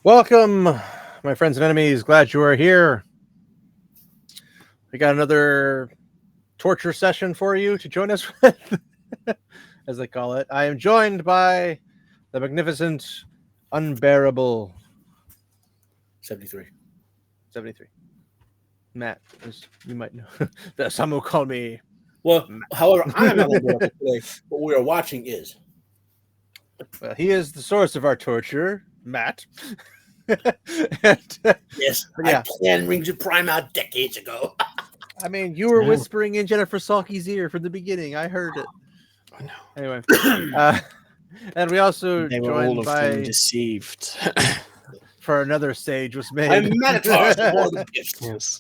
Welcome, my friends and enemies. Glad you are here. We got another torture session for you to join us with, as they call it. I am joined by the magnificent, unbearable 73. 73. Matt, as you might know. Some will call me. Well, however, I'm not unbearable today. What we are watching is. Well, he is the source of our torture, Matt. and, Yes, yeah. I planned Rings of Prime out decades ago. I mean, you were whispering in Jennifer Salke's ear from the beginning. I heard it. I know. Anyway, and we also They were joined all of by them deceived. for another stage was made. I'm Manitar, the Lord of Gifts. Yes.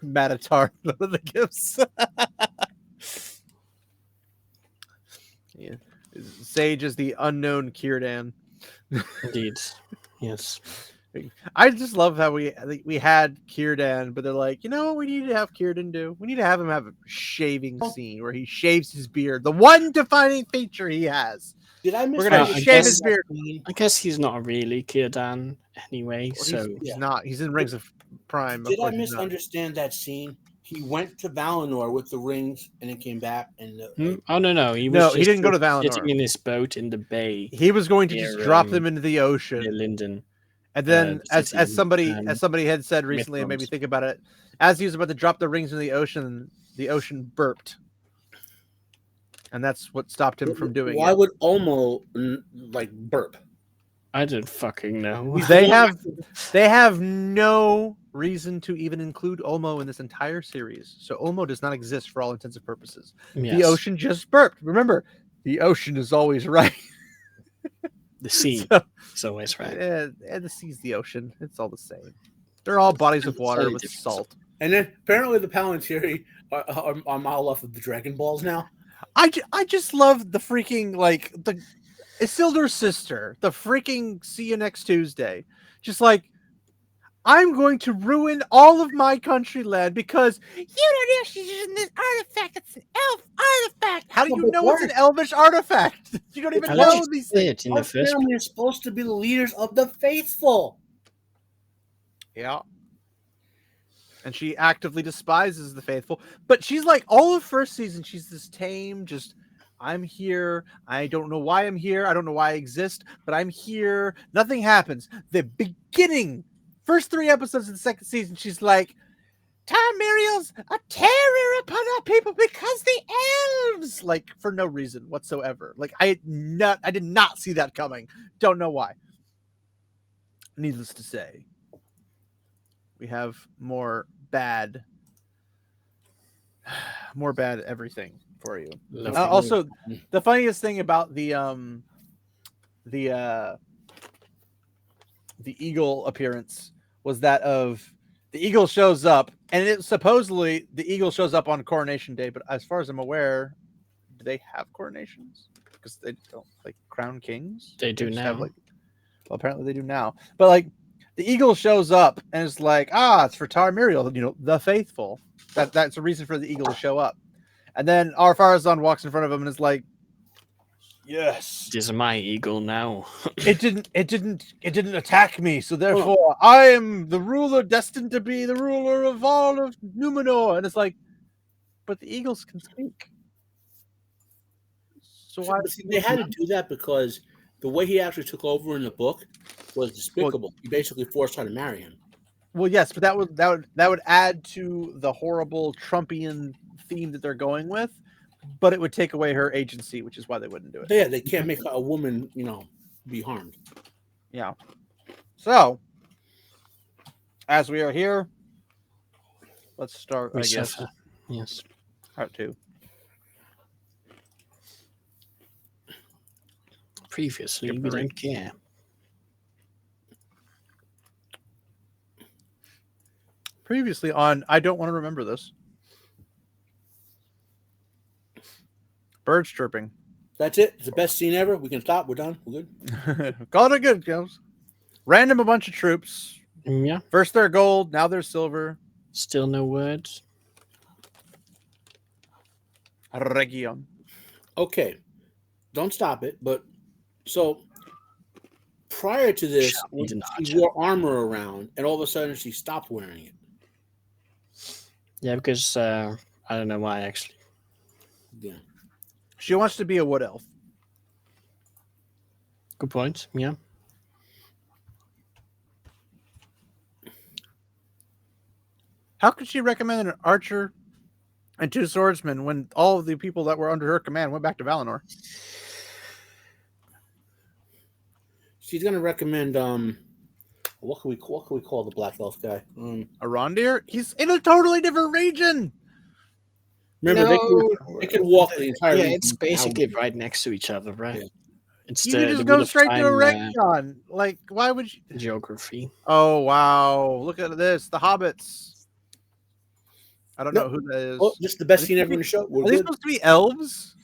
Manitar, one of the gifts. Yeah. Sage is the unknown Círdan. Indeed. Yes. I just love how we had Círdan, but they're like, you know what we need to have Círdan do? We need to have him have a shaving scene where he shaves his beard. The one defining feature he has. Did I miss? We're gonna shave his beard. I guess he's not really Círdan anyway. Well, so he's not. He's in Rings of Prime. Did I misunderstand that scene? He went to Valinor with the rings and then came back and. Oh no! He didn't go to sitting Valinor. in his boat in the bay. He was going to just drop them into the ocean. Near Linden. And then, as somebody had said recently, and made me think about it, as he was about to drop the rings in the ocean burped, and that's what stopped him from doing it. Why would Olmo burp? I don't fucking know. They have no reason to even include Olmo in this entire series, so Olmo does not exist for all intents and purposes. Yes. The ocean just burped. Remember, the ocean is always right. The sea is always right. And the sea's the ocean. It's all the same. They're all bodies of water with salt. And then apparently the Palantiri are a mile off of the Dragon Balls now. I just love the freaking, like, the Isildur's sister, the freaking see you next Tuesday. Just like, I'm going to ruin all of my country land because you don't actually use this artifact. It's an elf artifact. How do you know it's an elvish artifact? You don't even know these things. Our family is supposed to be the leaders of the faithful. Yeah. And she actively despises the faithful. But she's like, all of first season, she's this tame, just, I'm here. I don't know why I'm here. I don't know why I exist, but I'm here. Nothing happens. The beginning, first 3 episodes of the second season, she's like, Tarmiriel's a terror upon our people because the elves, like, for no reason whatsoever. Like, I did not see that coming. Don't know why. Needless to say, we have more bad everything for you. Also, the funniest thing about the eagle appearance was that of the eagle shows up, and it supposedly the eagle shows up on Coronation Day, but as far as I'm aware, do they have coronations? Because they don't, like, crown kings. They do now. Well, apparently they do now. But like, the eagle shows up and is like, it's for Tarmiriel, the faithful. That's a reason for the eagle to show up. And then Ar-Pharazôn walks in front of him and is like, yes, this is my eagle now. it didn't attack me, so therefore I am the ruler destined to be the ruler of all of Numenor. And it's like, but the eagles can speak. So why they had to do that because the way he actually took over in the book was despicable. He basically forced her to marry him. Well, yes, but that would add to the horrible Trumpian theme that they're going with, but it would take away her agency, which is why they wouldn't do it. Yeah, they can't make a woman, be harmed. Yeah. So, as we are here, let's start, I guess. Yes. Part 2. Previously, we don't care. Previously on I Don't Want to Remember This. Birds chirping. That's it. It's the best scene ever. We can stop. We're done. We're good. Call it good, girls. Random a bunch of troops. Yeah. First they're gold, now they're silver. Still no words. Region. Okay. Don't stop it. But so prior to this, Shall be she denied. wore armor around, and all of a sudden she stopped wearing it. Yeah, because I don't know why actually. Yeah. She wants to be a wood elf. Good point. Yeah. How could she recommend an archer and 2 swordsmen when all of the people that were under her command went back to Valinor? She's gonna recommend what can we call the black elf guy? Arondir? He's in a totally different region. Remember they could walk the entire Yeah, region it's in basically hours. right next to each other, right? Yeah. It's You could the just Wheel go of straight to Time Eregion. Like, why would you? geography. Oh wow! Look at this. The hobbits. I don't know who that is. Oh, just the best Are scene they ever in the show. We're Are they good. supposed to be elves?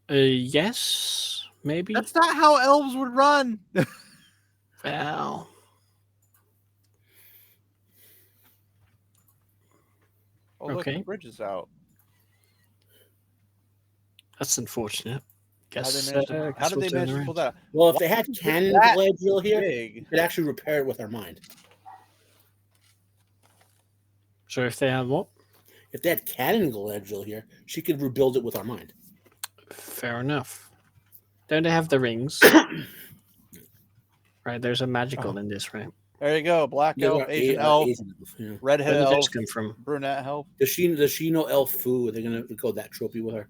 Yes, maybe. That's not how elves would run. Well, Oh, look, Okay. the bridge is out. that's unfortunate. How Guess, did they manage to pull that out? Well, if Why they had is it cannon that Galadriel here, big? we could actually repair it with our mind. So if they have what? If they had cannon Galadriel here, she could rebuild it with our mind. Fair enough. Don't they have the rings? Right, there's a magical in this, right? There you go. Black Yeah, elf, they're Asian A- elf, Asian elf, yeah. redhead Where did elf, this come from? brunette elf. Does she know elf fu? Are they gonna go that tropey with her?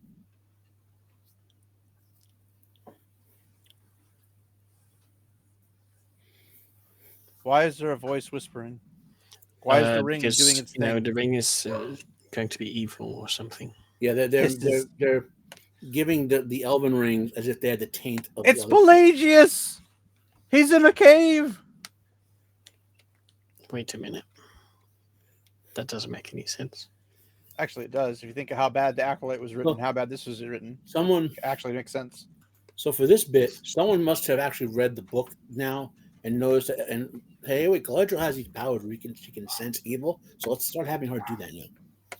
Why is there a voice whispering? Why is the ring Because, doing its thing? the ring is going to be evil or something. Yeah, This is- they're giving the elven rings as if they had the taint of It's the other. Pelagius. He's in a cave. Wait a minute. That doesn't make any sense. Actually, it does. If you think of how bad the Acolyte was written, Well- how bad this was written, Someone it actually makes sense. So for this bit, someone must have actually read the book now and noticed that, and hey, wait, Galadriel has these powers where she can sense evil. So let's start having her do that now.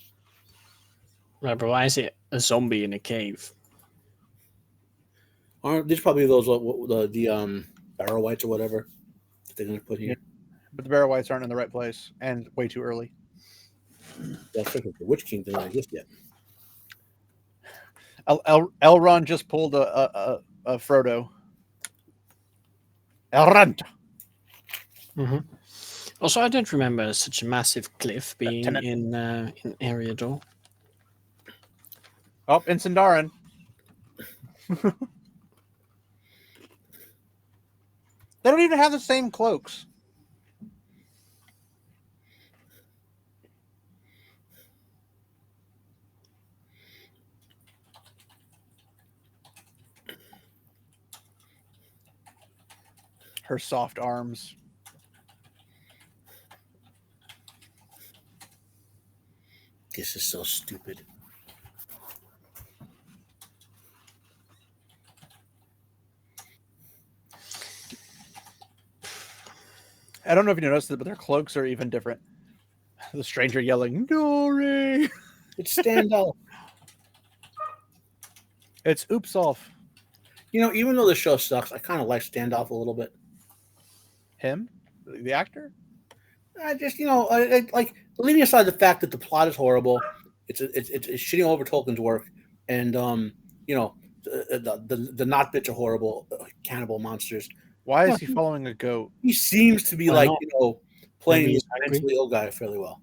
Right, but why is it a zombie in a cave? Aren't these probably those the barrow whites or whatever that they're gonna put here? But the Barrow Whites aren't in the right place and way too early. That's the Witch King doesn't exist yet. Elrond just pulled a Frodo. Elrond. Mm-hmm. Also, I don't remember such a massive cliff being Lieutenant. in Eriador. Oh, in Sindarin. They don't even have the same cloaks. Her soft arms. This is so stupid. I don't know if you noticed it, but their cloaks are even different. The stranger yelling, Nori! It's standout. It's Oopsolf. Even though the show sucks, I kind of like Standoff a little bit. Him? The actor? I just, like leaving aside the fact that the plot is horrible, it's shitting over Tolkien's work, and the not bitch are horrible, cannibal monsters. Why is he following a goat? He seems to be Why like not? playing Maybe this he's hungry. mentally ill guy fairly well.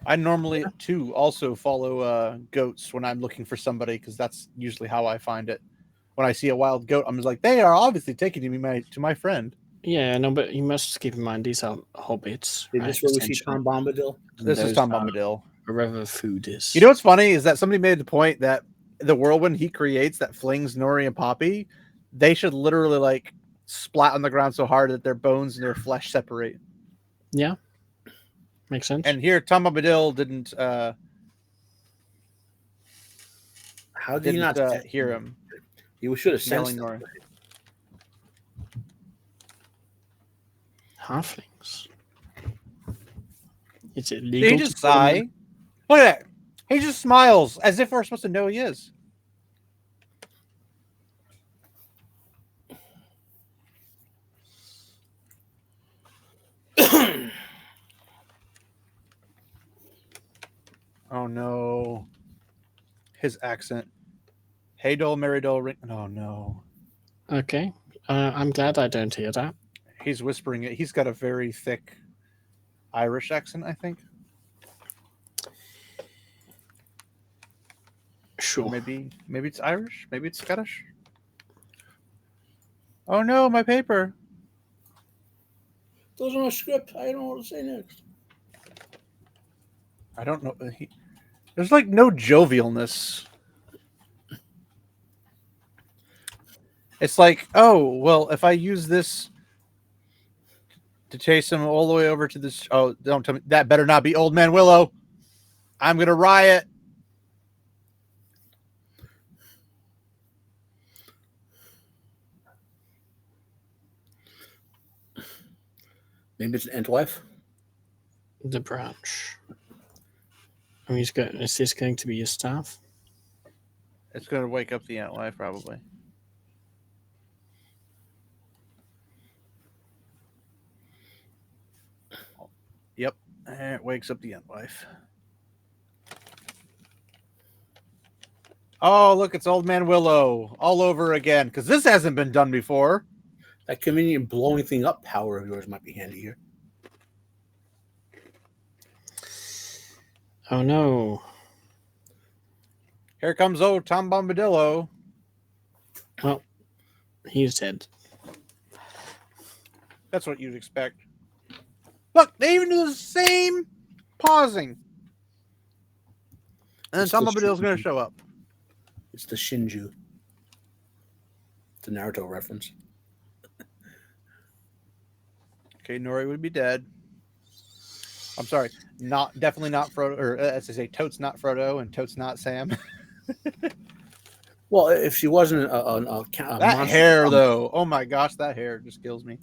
I normally, too, also follow goats when I'm looking for somebody, because that's usually how I find it. When I see a wild goat, I'm just like, they are obviously taking me to my friend. Yeah, no, but you must keep in mind these are hobbits. Is this right, where we see essentially. Tom Bombadil? This is Those Tom are Bombadil. Wherever food is. You know what's funny is that somebody made the point that the whirlwind he creates that flings Nori and Poppy, they should literally like splat on the ground so hard that their bones and their flesh separate. Yeah, makes sense. And here, Tom Bombadil didn't How did you not hear him You should have yelling sensed Nori. that. Halflings. It's Did illegal. he just sigh? Look at that. He just smiles as if we're supposed to know he is. Oh no. His accent. Hey doll, Mary doll, ring. Oh no. Okay. I'm glad I don't hear that. He's whispering it. He's got a very thick Irish accent, I think. Or Sure. maybe it's Irish. Maybe it's Scottish. Oh no, my paper. Those are my script. I don't know what to say next. I don't know. There's like no jovialness. It's like, oh well, if I use this to chase him all the way over to this. Oh, don't tell me that better not be Old Man Willow. I'm gonna riot. Maybe it's an ant wife. The branch. Oh, he's going. Is this going to be his staff? It's gonna wake up the ant life probably. Yep, and it wakes up the ant life. Oh, look, it's Old Man Willow all over again because this hasn't been done before. That convenient blowing thing up power of yours might be handy here. Oh no. Here comes old Tom Bombadillo. Well, he's dead. That's what you'd expect. Look, they even do the same pausing. And then It's Tom the Bombadillo's going to Shinju. show up. It's the Shinju. The Naruto reference. Okay, Nori would be dead. I'm sorry, definitely not Frodo, or as I say, Totes not Frodo and Totes not Sam. Well, if she wasn't a That monster hair, though, oh my gosh, that hair just kills me.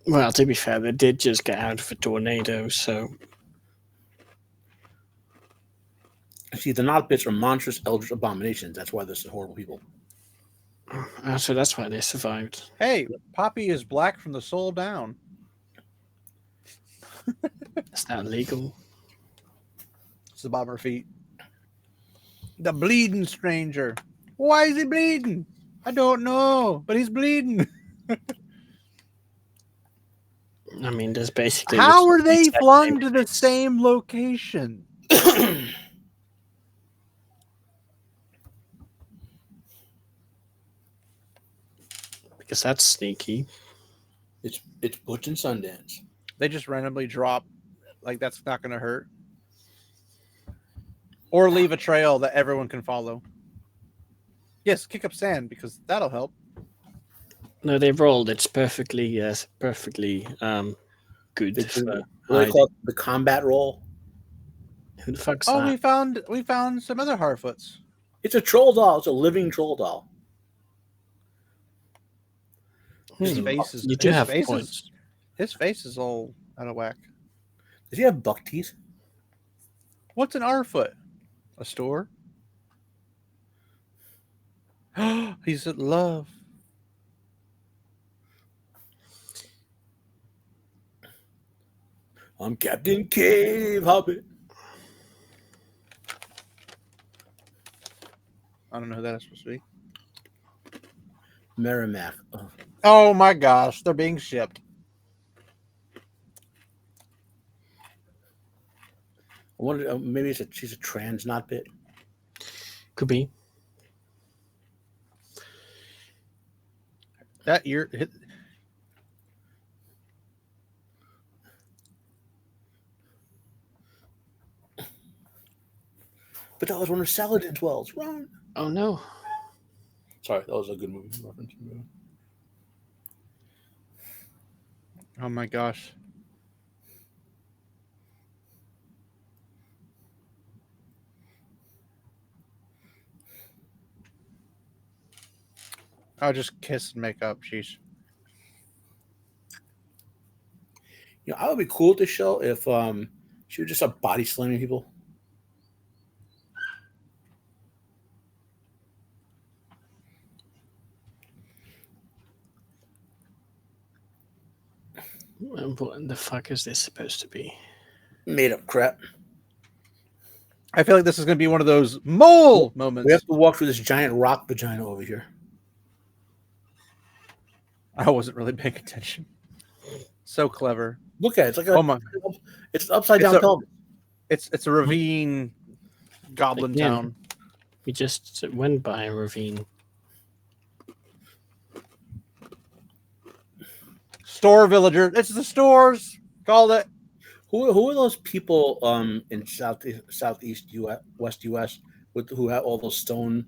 Well, to be fair, they did just get out of a tornado, so see, the Not Bits are monstrous, eldritch abominations. That's why they're so horrible people. so that's why they survived. Hey, Poppy is black from the soul down. Is that legal? It's the Bob her feet. The bleeding stranger. Why is he bleeding? I don't know, but he's bleeding. I mean, there's basically. How are they exact flung same to the place. same location? Because that's sneaky. It's Butch and Sundance. They just randomly drop. Like, that's not going to hurt. Or leave a trail that everyone can follow. Yes, kick up sand because that'll help. No, they rolled. It's perfectly, good. It's For what they hiding. call it, the combat roll. Who the fuck's Oh, that? we found some other Harfoots. It's a troll doll. It's a living troll doll. His Hmm, face is you do his have face points. is his face is all out of whack. Does he have buck teeth? What's an Harfoot? A store? He's at love. I'm Captain Cave Hobbit. I don't know who that is supposed to be. Merrimack. Oh, Oh my gosh, they're being shipped. I wonder. Maybe she's a trans not bit. Could be. That ear. But that was one of Saladin's wells. Run. Oh no. Sorry, that was a good movie reference. Oh my gosh. I'll just kiss and make up. Sheesh. You know, I would be cool with this show if she was just a body slamming people. What the fuck is this supposed to be? Made up crap. I feel like this is going to be one of those mole moments. We have to walk through this giant rock vagina over here. I wasn't really paying attention. So clever. Look at it. It's like Oh my! it's upside down pelvis. It's a ravine, goblin Again. town. We just went by a ravine. Store villager. It's the stores. Called it. Who are those people in southeast US, West US who have all those stone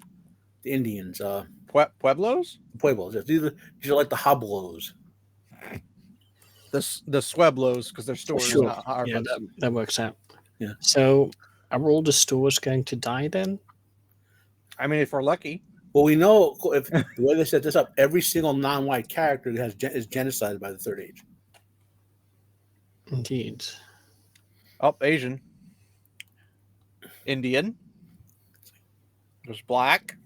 the Indians Pueblos. pueblos? These are like the hoblos. The Sweblos because they're stores, Sure. not our Yeah, place. that works out. Yeah. So are all the stores going to die then? I mean, if we're lucky. Well, we know if the way they set this up, every single non-white character that is genocided by the Third Age. Indeed. Oh, Asian. Indian. There's black.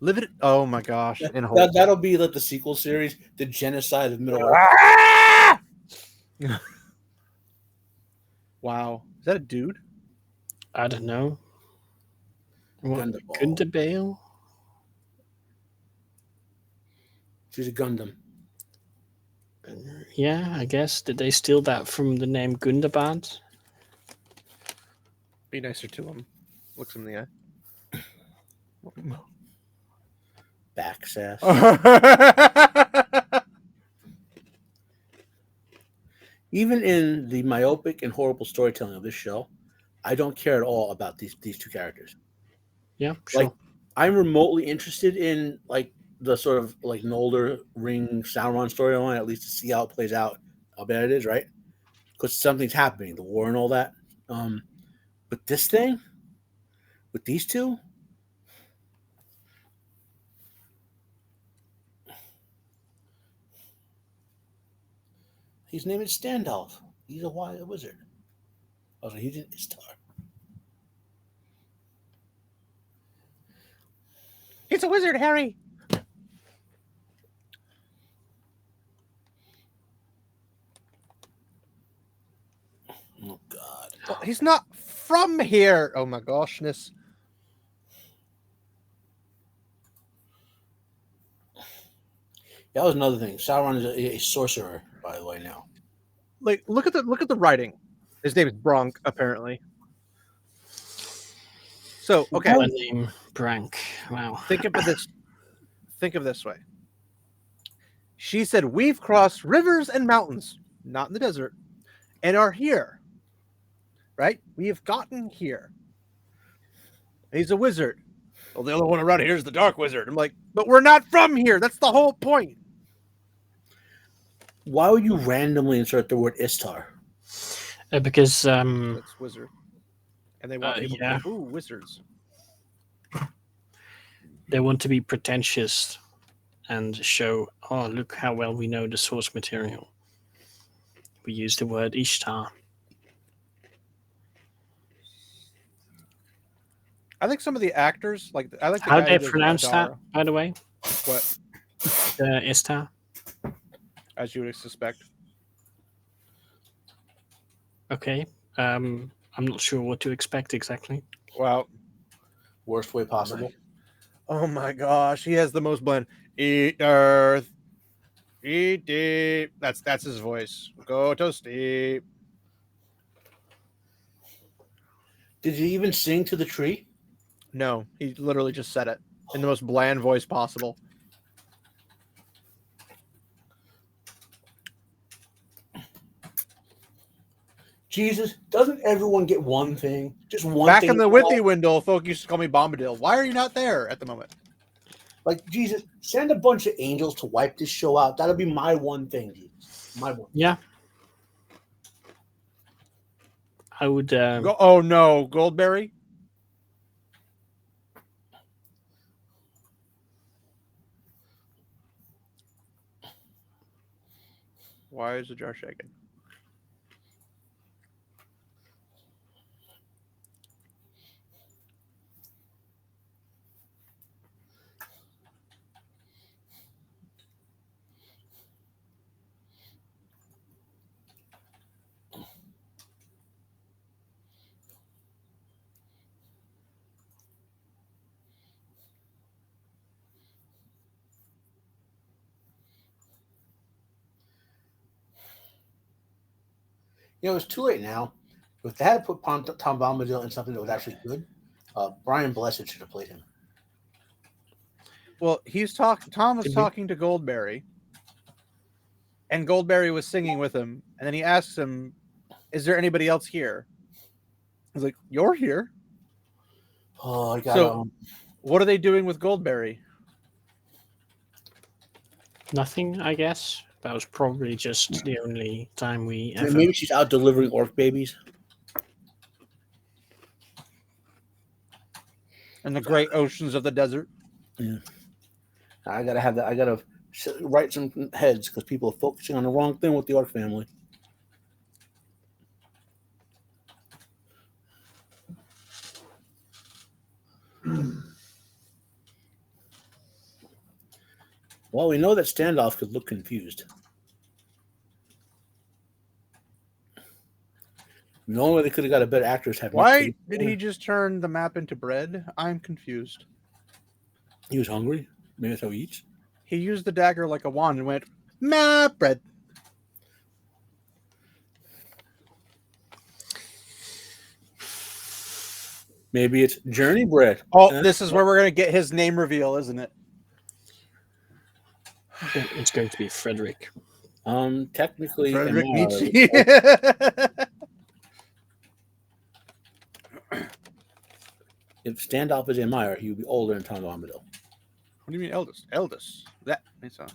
Live it. Oh my gosh. That'll be like the sequel series, the genocide of Middle Earth. Ah! Wow. Is that a dude? I don't know. What, Gundam. Gundabale? She's a Gundam. Yeah, I guess. Did they steal that from the name Gundabad? Be nicer to him. Looks him in the eye. Back sass. Even in the myopic and horrible storytelling of this show, I don't care at all about these two characters. Yeah, sure. Like, I'm remotely interested in like the sort of like Nolder Ring Sauron storyline, at least to see how it plays out, how bad it is, right? Because something's happening, the war and all that. But this thing with these two, his name is Standolf. He's a wizard. I was like, he's an Istar. It's a wizard, Harry. Oh God. Well, he's not from here. Oh my goshness. That was another thing. Sauron is a sorcerer, by the way. Now, Like, look at the writing. His name is Bronk, apparently. So, okay. My name, Brank. Wow. Think of this way. She said, "We've crossed rivers and mountains, not in the desert, and are here." Right? We have gotten here. He's a wizard. Well, the only one around here is the Dark Wizard. I'm like, but we're not from here. That's the whole point. why would you randomly insert the word Istar? Because That's wizard. And they want people yeah. to go, ooh, wizards. They want to be pretentious and show, oh, look how well we know the source material. We use the word Ishtar. I think some of the actors, like I like the How guy do who they does pronounce that, Madara. by the way? What? Ishtar? As you would suspect. Okay. I'm not sure what to expect exactly. Wow. Worst way possible. Oh my gosh, he has the most blend. Eat earth. Eat deep. That's his voice. Go to sleep. Did you even sing to the tree? No, he literally just said it in the most bland voice possible. Jesus, doesn't everyone get one thing? Just one Back thing. in the Withy window, folk used to call me Bombadil. Why are you not there at the moment? Like, Jesus, send a bunch of angels to wipe this show out. That'll be my one thing, Jesus. My one. Yeah. I would. Oh no, Goldberry. Why is the jar shaking? It's too late now. If they had to put Tom Bombadil in something that was actually good, Brian Blessed should have played him. Well, Tom was talking to Goldberry, and Goldberry was singing with him, and then he asks him, "Is there anybody else here?" He's like, "You're here." Oh, I got So, what are they doing with Goldberry? Nothing, I guess. That was probably just the only time we ever. Maybe she's out delivering orc babies. In the great oceans of the desert. Yeah. I gotta have that. I gotta write some heads because people are focusing on the wrong thing with the orc family. Well, we know that Standoff could look confused. The only way they could have got a better actor is have. Why did he just turn the map into bread? I'm confused. He was hungry. Maybe that's how he eats. He used the dagger like a wand and went, map bread. Maybe it's journey bread. Oh, this is where we're going to get his name reveal, isn't it? It's going to be Frederick. Technically, Frederick Nietzsche. If Standoff is Amir, he would be older than Tom Bombadil. What do you mean eldest? Eldest. That makes sense.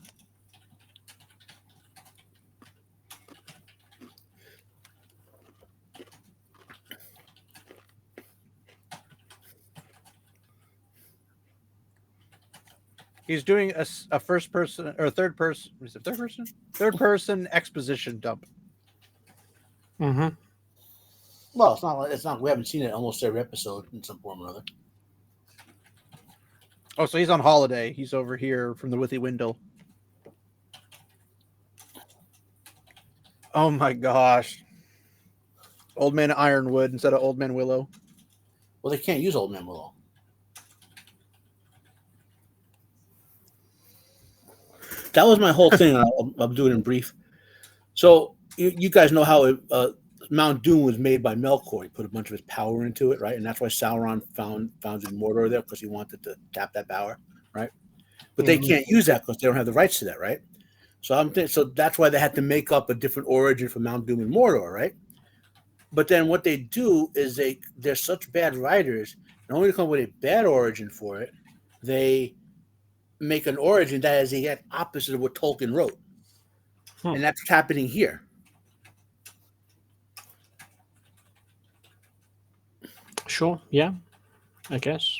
He's doing a first person or third person. Is it third person? Third person exposition dump. Mm-hmm. Well, it's not. We haven't seen it almost every episode in some form or other. Oh, so he's on holiday. He's over here from the Withy window. Oh my gosh. Old Man Ironwood instead of Old Man Willow. Well, they can't use Old Man Willow. That was my whole thing. I'll do it in brief. So you guys know how Mount Doom was made by Melkor. He put a bunch of his power into it, right? And that's why Sauron founded Mordor there, because he wanted to tap that power, right? But they can't use that because they don't have the rights to that, right? So that's why they had to make up a different origin for Mount Doom and Mordor, right? But then what they do is they're such bad writers, and only to come up with a bad origin for it, they make an origin that is the exact opposite of what Tolkien wrote. And that's happening here. Sure, yeah, I guess.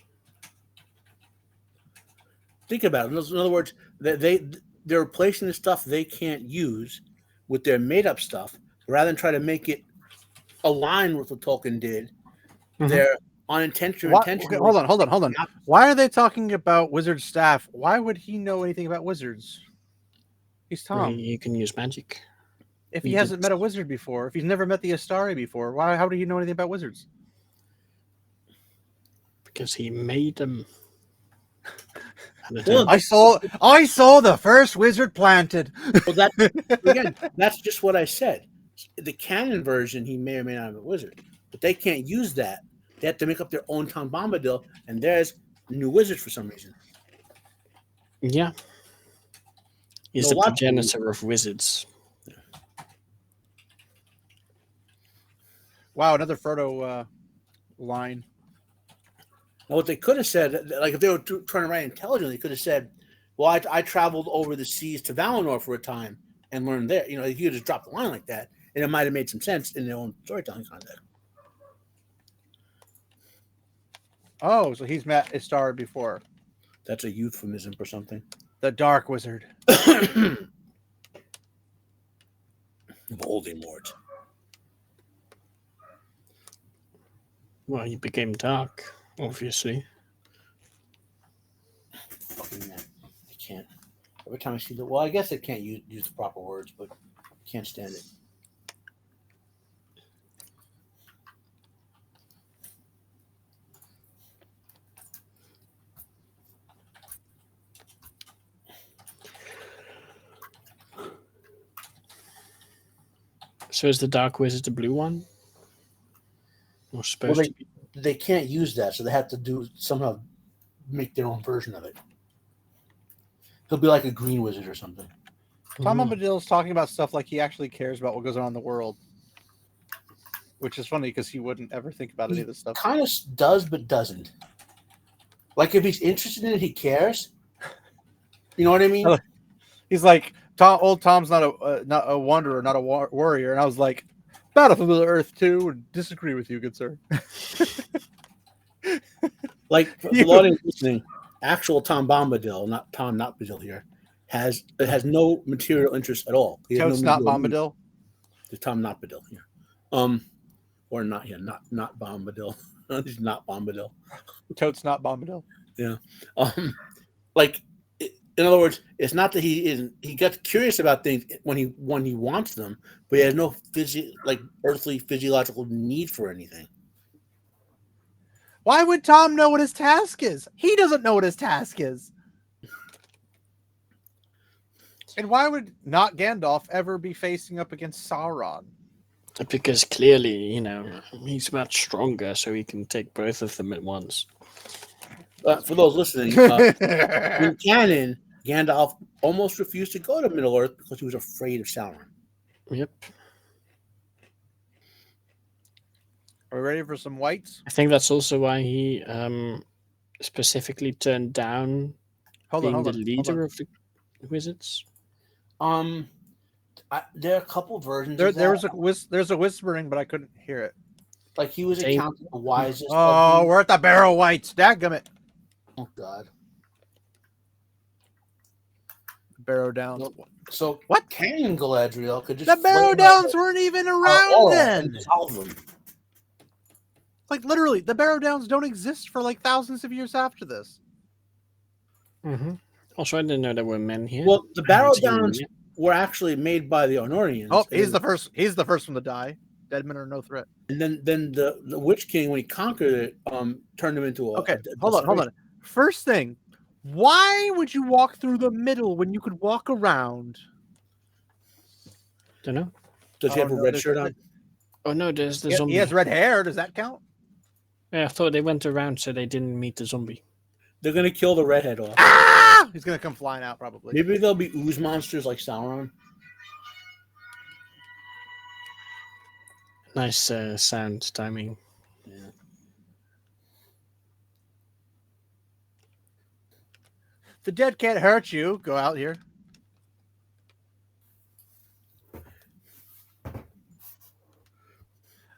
Think about it. In other words, they're replacing the stuff they can't use with their made-up stuff, rather than try to make it align with what Tolkien did. Mm-hmm. They're unintentionally. Okay, hold on. Why are they talking about wizard staff? Why would he know anything about wizards? He's Tom. He can use magic. If he hasn't met a wizard before, if he's never met the Astari before, how do you know anything about wizards? Because he made them. Well, I saw the first wizard planted. Well, that's just what I said. The canon version, he may or may not have a wizard, but they can't use that. They have to make up their own Tom Bombadil, and there's new wizards for some reason. Yeah, he's the progenitor of wizards. Wow, another Frodo line. Now, what they could have said, like if they were trying to write intelligently, they could have said, well, I traveled over the seas to Valinor for a time and learned there. You could just drop the line like that, and it might have made some sense in their own storytelling context. Oh, so he's met Istar before. That's a euphemism for something. The Dark Wizard. Voldemort. Well, he became dark, obviously. Fucking man. I can't. Every time I see that, well, I guess I can't use the proper words, but I can't stand it. So is the Dark Wizard the blue one? Or supposed Well, to be? they can't use that, so they have to somehow make their own version of it. He'll be like a green wizard or something. Tom Mm. Bombadil's talking about stuff like he actually cares about what goes on in the world, which is funny because he wouldn't ever think about any of this stuff. Kind of does, but doesn't. Like if he's interested in it, he cares. You know what I mean? He's like, old Tom's not a wanderer, not a warrior, and I was like, Battlefield of Earth 2 would disagree with you, good sir. Like for the audience listening, actual Tom Bombadil, not Badil here, has no material interest at all. He has Toad's no not Bombadil. The Tom not Badil here, or not here, not Bombadil. He's not Bombadil. Toad's not Bombadil. Yeah, like in other words, it's not that he gets curious about things when he wants them, but he has no earthly physiological need for anything. Why would Tom know what his task is? He doesn't know what his task is. And why would not Gandalf ever be facing up against Sauron? Because clearly, he's much stronger, so he can take both of them at once. For those listening, in canon, Gandalf almost refused to go to Middle-earth because he was afraid of Sauron. Yep. Are we ready for some whites? I think that's also why he specifically turned down being the leader of the wizards. There are a couple versions. There's a whispering, but I couldn't hear it. Like he was accounted the wisest. Oh, we're at the Barrow Whites. Dadgummit. Oh God. Barrow Downs. So what? Can Galadriel could just the Barrow Downs weren't even around then. Solve them. Like literally, the Barrow Downs don't exist for like thousands of years after this. Mm-hmm. Also, I didn't know there were men here. Well, the Barrow Downs were actually made by the Honorians. Oh, he's the first. He's the first one to die. Dead men are no threat. And then the Witch King, when he conquered it, turned him into a. Okay, hold on. First thing, why would you walk through the middle when you could walk around? Don't know. Does he have a red shirt on? Oh no, there's the zombie. He has red hair. Does that count? Yeah, I thought they went around so they didn't meet the zombie. They're gonna kill the redhead off. Ah! He's gonna come flying out probably. Maybe there'll be ooze monsters like Sauron. Nice sound timing. Yeah. The dead can't hurt you. Go out here.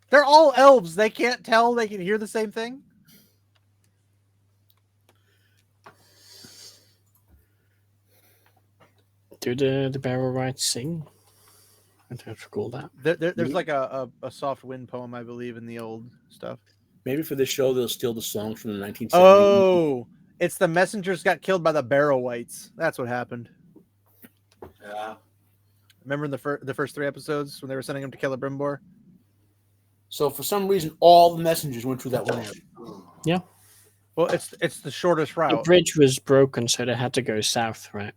They're all elves. They can't tell. They can hear the same thing. Do the Barrow Rights sing? I don't recall that. There's like a soft wind poem, I believe, in the old stuff. Maybe for this show they'll steal the songs from the 1970s. Oh, it's the messengers got killed by the Barrow Whites. That's what happened. Yeah. Remember in the first 3 episodes when they were sending him to Celebrimbor? So for some reason, all the messengers went through that one area. Yeah. Well, it's the shortest route. The bridge was broken, so they had to go south, right?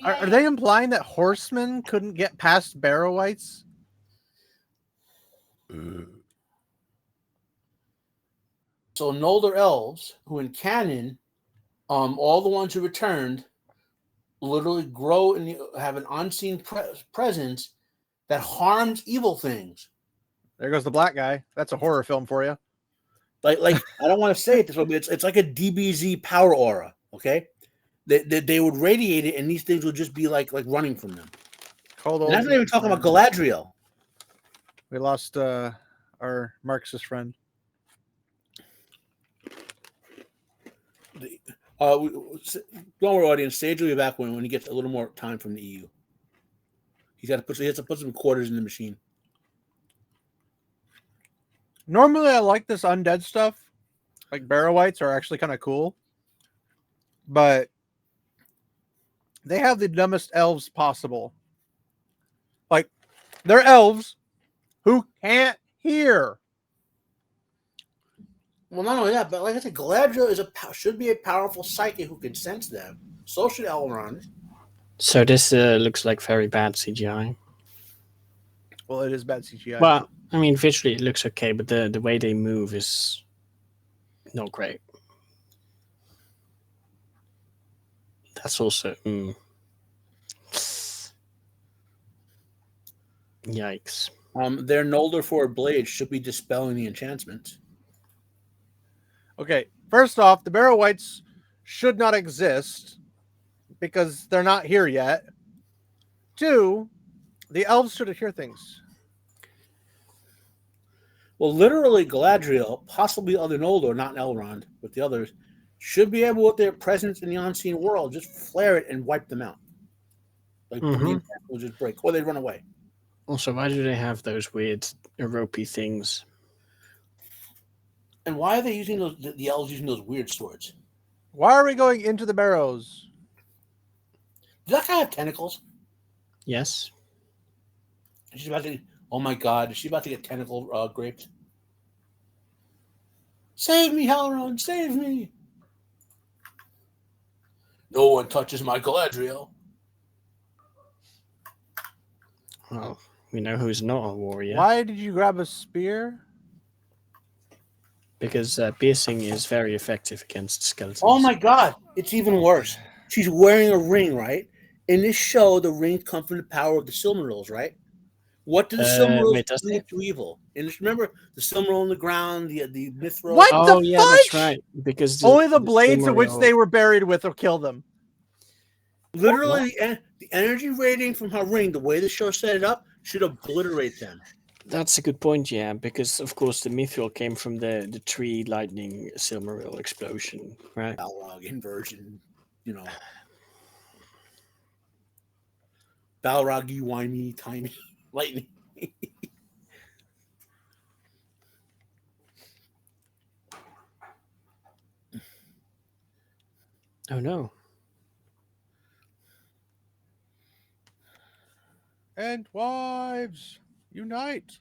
Are they implying that horsemen couldn't get past Barrow Whites? So Noldor elves, who in canon, all the ones who returned, literally grow and have an unseen presence that harms evil things. There goes the black guy. That's a horror film for you. Like I don't want to say it this way, but it's like a DBZ power aura. Okay, they would radiate it, and these things would just be like running from them. And that's not even talking about Galadriel. We lost our Marxist friend. Don't worry, audience. Sage will be back when he gets a little more time from the EU. He has to put some quarters in the machine. Normally, I like this undead stuff. Like Barrow Whites are actually kind of cool, but they have the dumbest elves possible. Like they're elves who can't hear. Well, not only that, but like I said, Galadriel should be a powerful psychic who can sense them. So should Elrond. So this looks like very bad CGI. Well, it is bad CGI. Well, I mean, visually it looks okay, but the way they move is not great. That's also yikes. Their Nolder for blade should be dispelling the enchantments. Okay, first off, the Barrow Wights should not exist because they're not here yet. 2, the elves should hear things. Well, literally, Galadriel, possibly other Noldor, not Elrond, but the others, should be able, with their presence in the unseen world, just flare it and wipe them out. Like the enchantment will just break, or they run away. Also, why do they have those weird ropey things? And why are they using those? The elves using those weird swords? Why are we going into the Barrows? Does that guy have tentacles? Yes. She's about to. Oh my God! Is she about to get tentacle graped? Save me, Halron! Save me! No one touches my Galadriel. Well, we know who's not a warrior. Why did you grab a spear? Because piercing is very effective against skeletons. Oh my God! It's even worse. She's wearing a ring, right? In this show, the rings come from the power of the Silmarils, right? What do the Silmarils do to evil? And just remember, the Silmaril on the ground, the Mithril. What Oh, the yeah, fudge? that's right. Because only the blades in which they were buried with will kill them. Literally, the energy rating from her ring, the way the show set it up, should obliterate them. That's a good point, yeah, because of course the mithril came from the tree lightning Silmaril explosion, right? Balrog inversion, you know. Balrog, you whiny, tiny lightning. Oh no. And wives, unite.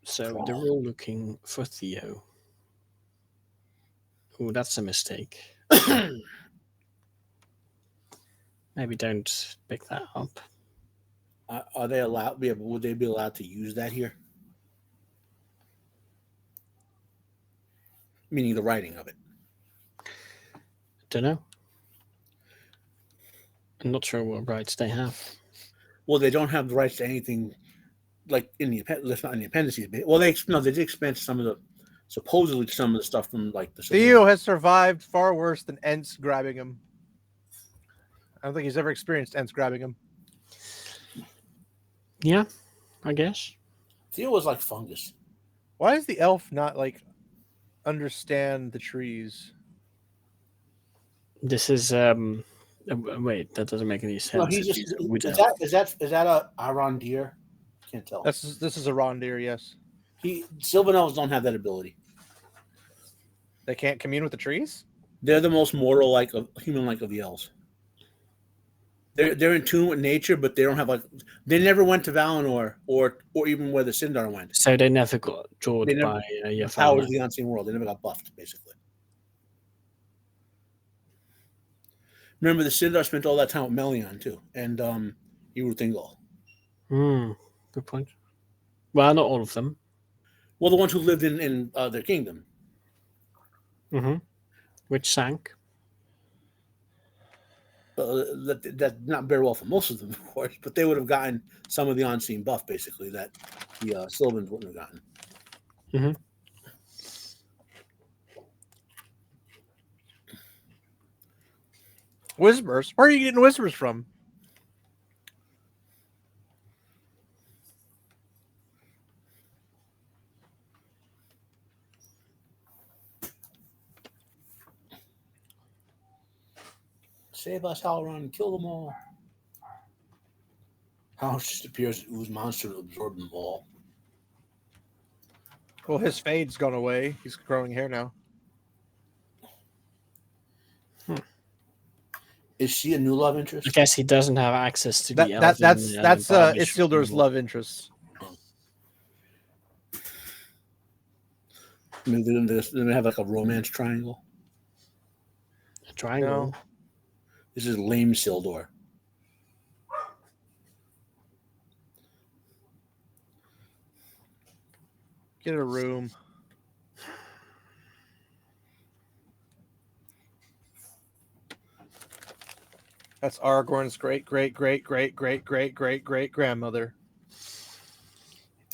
So they're all looking for Theo. Oh, that's a mistake. Maybe don't pick that up. Are they allowed? Would they be allowed to use that here? Meaning the writing of it. Don't know. I'm not sure what rights they have. Well, they don't have the rights to anything like in the that's not in the appendices. Well, they did expand some of the supposedly some of the stuff from like the Theo has survived far worse than Ents grabbing him. I don't think he's ever experienced Ents grabbing him. Yeah, I guess. Theo was like fungus. Why does the elf not like understand the trees? This is wait, that doesn't make any sense. No, he's just is that a Arondir? Can't tell. This is a Rondir, yes. Sylvan elves don't have that ability. They can't commune with the trees? They're the most mortal human-like of the elves. They're in tune with nature, but they don't have they never went to Valinor or even where the Sindar went. So they never got drawn by the powers of the unseen world. They never got buffed, basically. Remember, the Sindar spent all that time with Melion too, and Iruthingol. Good point. Well, not all of them. Well, the ones who lived in their kingdom. Mm-hmm. Which sank. That's not very well for most of them, of course, but they would have gotten some of the unseen buff, basically, that the Sylvans wouldn't have gotten. Mm-hmm. Whispers? Where are you getting whispers from? Save us, Halron, kill them all. House just appears as ooze monster to absorb them all. Well, his fade's gone away. He's growing hair now. Is she a new love interest? I guess he doesn't have access to the elven. That's Isildur's love interest. Maybe they have like a romance triangle. A triangle. No. This is lame Isildur. Get a room. That's Aragorn's great grandmother.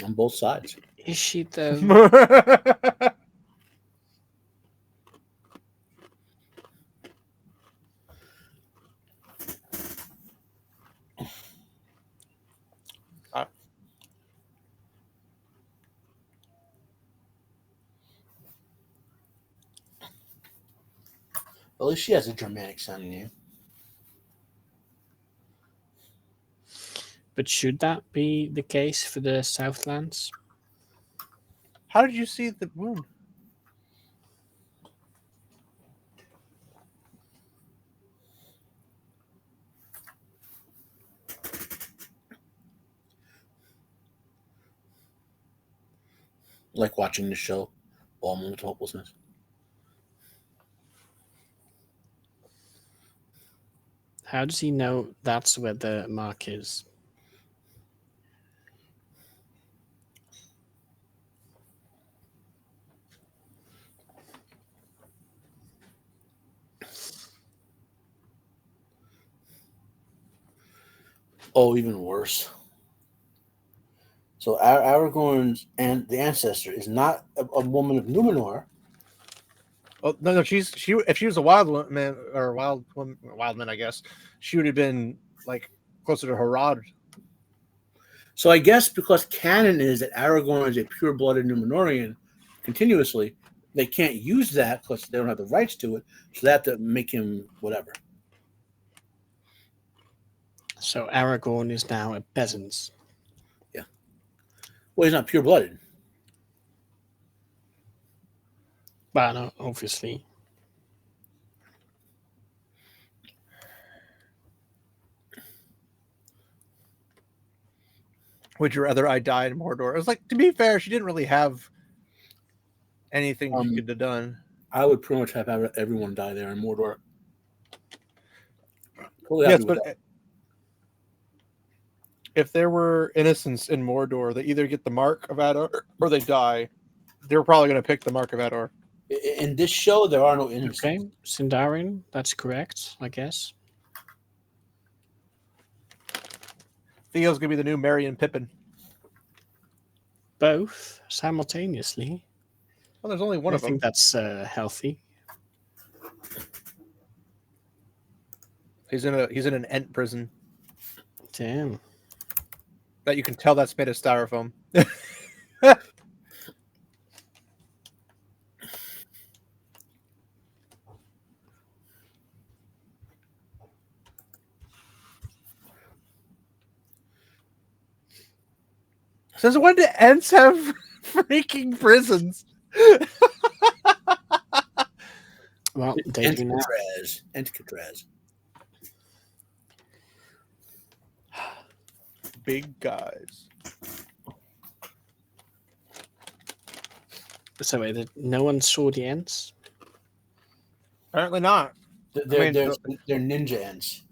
On both sides. Is she though? At least she has a Germanic sounding name. But should that be the case for the Southlands? How did you see the moon? Like watching the show, All Moments of Hopelessness. How does he know that's where the mark is? Oh, even worse. So Aragorn's and the ancestor is not a woman of Numenor. Oh no, she. If she was a wild woman or wild man, I guess she would have been like closer to Harad. So I guess because canon is that Aragorn is a pure-blooded Numenorian continuously, they can't use that because they don't have the rights to it. So they have to make him whatever. So Aragorn is now a peasant. Yeah. Well, he's not pure-blooded. Well, no, obviously. Would you rather I died in Mordor? It was like, to be fair, she didn't really have anything she could have done. I would pretty much have everyone die there in Mordor. Totally yes, but if there were innocents in Mordor, they either get the mark of Adar or they die. They're probably going to pick the mark of Adar. In this show, there are no innocents. Okay, Sindarin, that's correct, I guess. Theo's going to be the new Merry and Pippin. Both simultaneously. Well, there's only one of them. I think that's healthy. He's in an Ent prison. Damn. That you can tell that's made of styrofoam. Since when do Ents have freaking prisons? Well, they do now. Entcatraz. Big guys. So wait, no one saw the Ents? Apparently not. They're ninja Ents.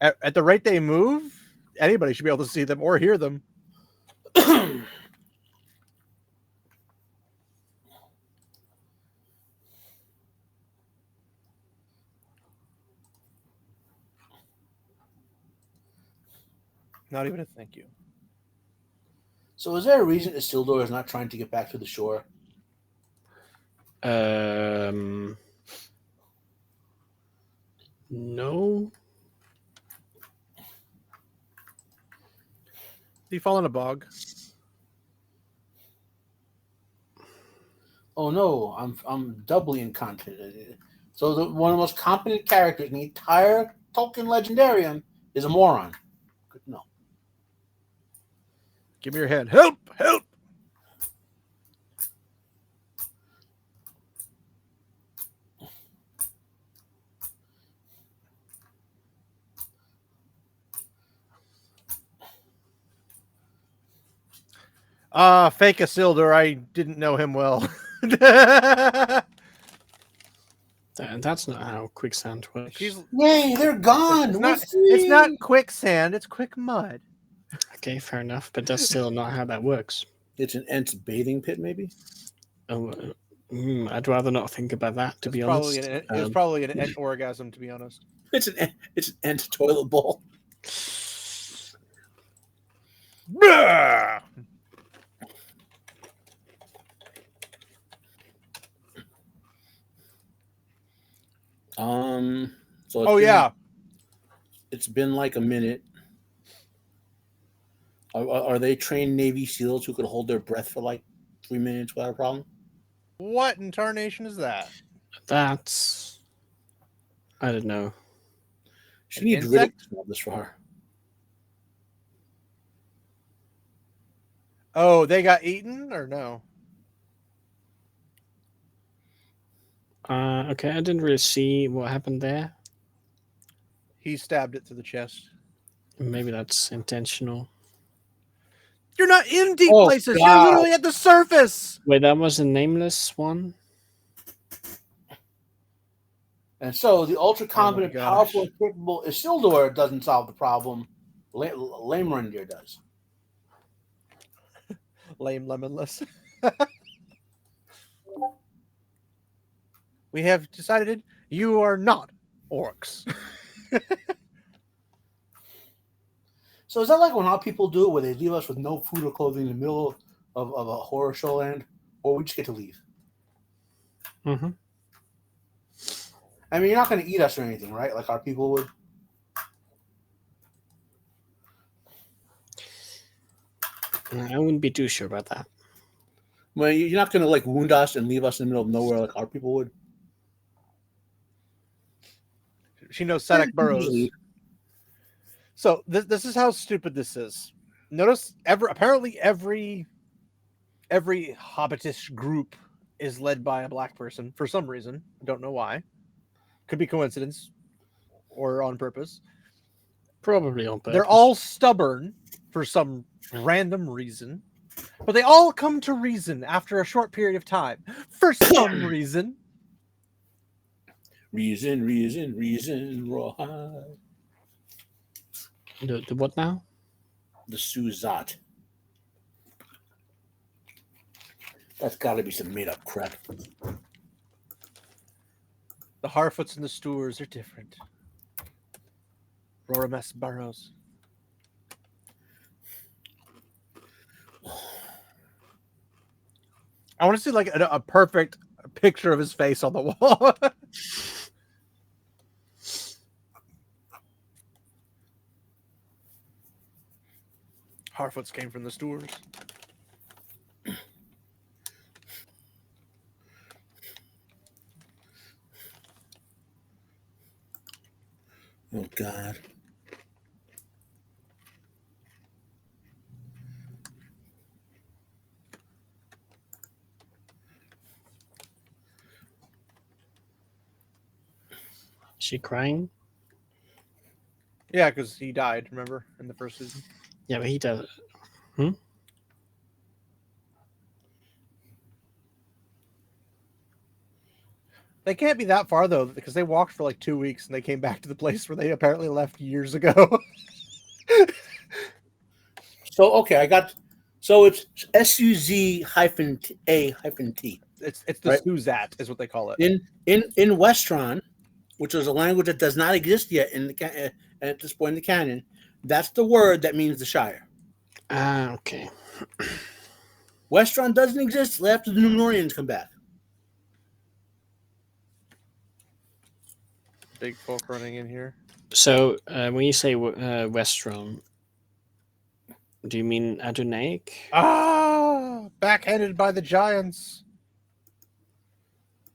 At the rate they move, anybody should be able to see them or hear them. Not even a thank you. So is there a reason Isildur is not trying to get back to the shore? No. Did he fall in a bog? Oh no, I'm doubly incontinent. So one of the most competent characters in the entire Tolkien Legendarium is a moron. Good to know. Give me your hand. Help! Help! Fake Isildur. I didn't know him well. That's not how quicksand works. Yay, they're gone. It's not quicksand. It's quick mud. Okay, fair enough, but that's still not how that works. It's an Ent's bathing pit, maybe. Oh, I'd rather not think about that, to be honest. It was probably an Ent orgasm, to be honest. It's an Ent toilet bowl. So it's been like a minute. Are they trained Navy SEALs who could hold their breath for like 3 minutes without a problem? What in tarnation is that? That's, I don't know. She needs Riddick to smell this for her. Oh, they got eaten or no? Okay, I didn't really see what happened there. He stabbed it to the chest. Maybe that's intentional. You're not in deep places. God. You're literally at the surface. Wait, that was a nameless one? And so the ultra competent, powerful, and capable Isildur doesn't solve the problem. Lame Rendir does. Lame lemonless. We have decided you are not orcs. So is that like when our people do it, where they leave us with no food or clothing in the middle of a horror show land, or we just get to leave? Mm-hmm. I mean, you're not going to eat us or anything, right? Like our people would. I wouldn't be too sure about that. Well, you're not going to like wound us and leave us in the middle of nowhere like our people would. She knows Sadek burrows. So this is how stupid this is. Notice apparently every hobbitish group is led by a black person for some reason. I don't know why. Could be coincidence or on purpose. Probably on purpose. They're all stubborn for some random reason, but they all come to reason after a short period of time for some reason. Reason, right. The what now? The Suzat. That's got to be some made-up crap. The Harfoots and the Stewards are different. Rorimas burrows. I want to see like a perfect picture of his face on the wall. Harfoots came from the Stewards. Oh, God. Is she crying? Yeah, because he died, remember, in the first season? Yeah, but he does. They can't be that far, though, because they walked for like 2 weeks and they came back to the place where they apparently left years ago. So, okay, so it's SUZ-A-T. It's the right? Suzat is what they call it. In Westron, which is a language that does not exist yet at this point in the canon, that's the word that means the Shire. Okay. Westron doesn't exist after the Numenoreans come back. Big folk running in here. So when you say Westron, do you mean Adonaic? Backhanded by the giants.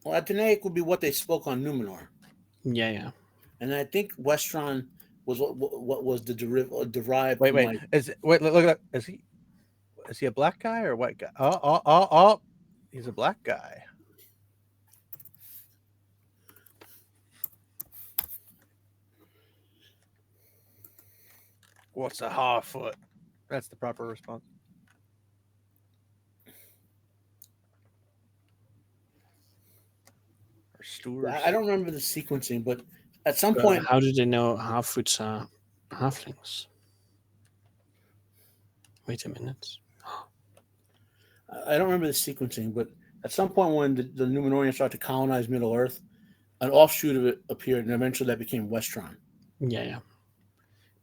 Well, Adonaic would be what they spoke on Numenor. Yeah. And I think Westron was what was the derived. Wait. Look at that. Is he a black guy or a white guy? Oh. He's a black guy. What's a Harfoot? That's the proper response. Or stewards. I don't remember the sequencing, but at some point, how did they know Harfoots are halflings? Wait a minute. I don't remember the sequencing, but at some point when the Numenorians started to colonize Middle Earth, an offshoot of it appeared, and eventually that became Westron. Yeah.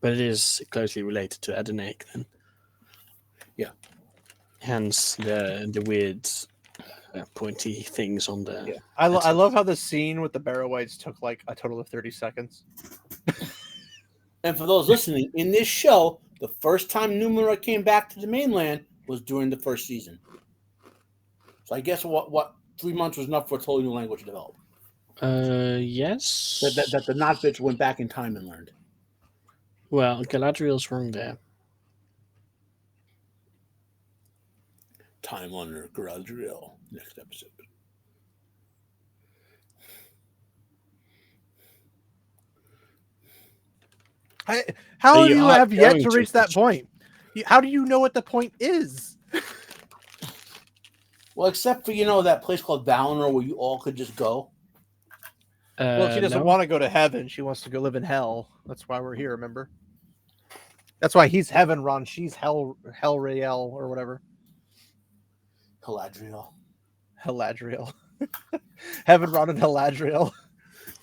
But it is closely related to Adonaic then. Yeah. Hence the weird pointy things on the. Yeah, I love how the scene with the Barrow-wights took like a total of 30 seconds. And for those listening, in this show, the first time Numenor came back to the mainland was during the first season. So I guess what 3 months was enough for a totally new language to develop. Yes. That the Notbits went back in time and learned. Well, Galadriel's wrong there. Time under Galadriel. Next episode. How Are do you you have yet going to to reach that reach- point? How do you know what the point is? Well, except for that place called Valinor where you all could just go. Well, she doesn't No. want to go to heaven. She wants to go live in hell. That's why we're here, remember? That's why he's heaven, Ron. She's hell, Rael, or whatever. Galadriel. Heladriel. Heaven, Ron, and Heladriel.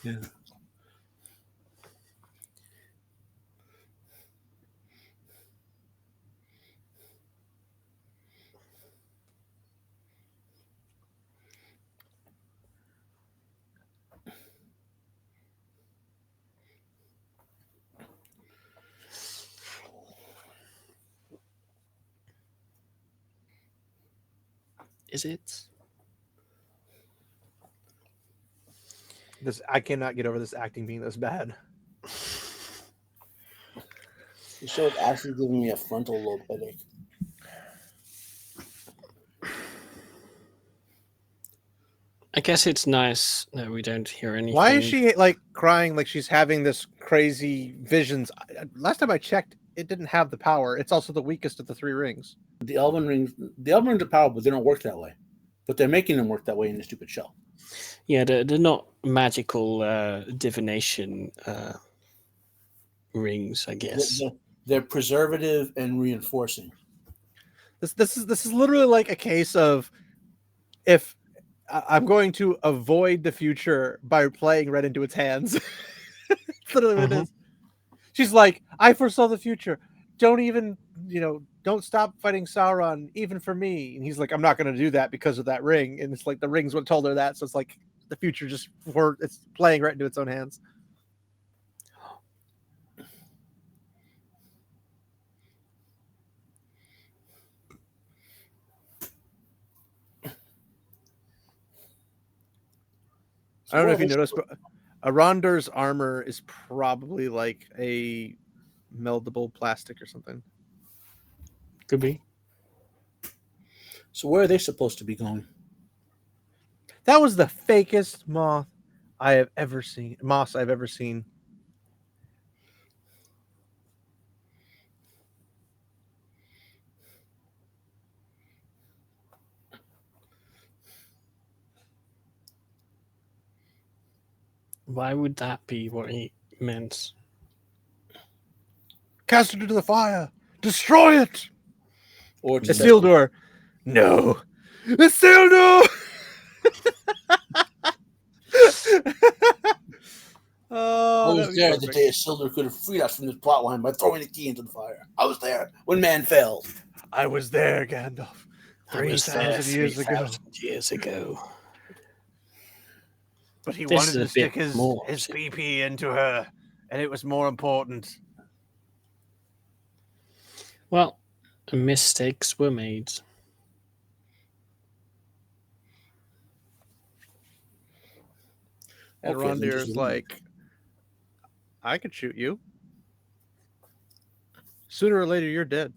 Yeah. Is it? I cannot get over this acting being this bad. The show is actually giving me a frontal lobe headache. I guess it's nice that we don't hear anything. Why is she like crying like she's having this crazy visions? Last time I checked, it didn't have the power. It's also the weakest of the 3 rings. The Elven rings are powerful, but they don't work that way. But they're making them work that way in the stupid show. Yeah, they're not magical divination rings, I guess. They're preservative and reinforcing. This is literally like a case of if I'm going to avoid the future by playing right into its hands. It's literally what it is. She's like, I foresaw the future. Don't even, don't stop fighting Sauron, even for me. And he's like, I'm not going to do that because of that ring. And it's like the ring's what told her that. So it's like the future it's playing right into its own hands. I don't know if you noticed, but Arondur's armor is probably like a meldable plastic or something. Could be. So where are they supposed to be going? That was the fakest moss I've ever seen. Why would that be what he meant? Cast it into the fire. Destroy it. Or to Isildur. No. Isildur. I was there the day Isildur could have freed us from this plot line by throwing the key into the fire. I was there when man failed. I was there, Gandalf. 3,000 years ago. 3,000 years ago. But he This wanted is to a stick bit his more. PP into her, and it was more important. Well, mistakes were made. And Okay, then Rondir's just like, I could shoot you. Sooner or later, you're dead.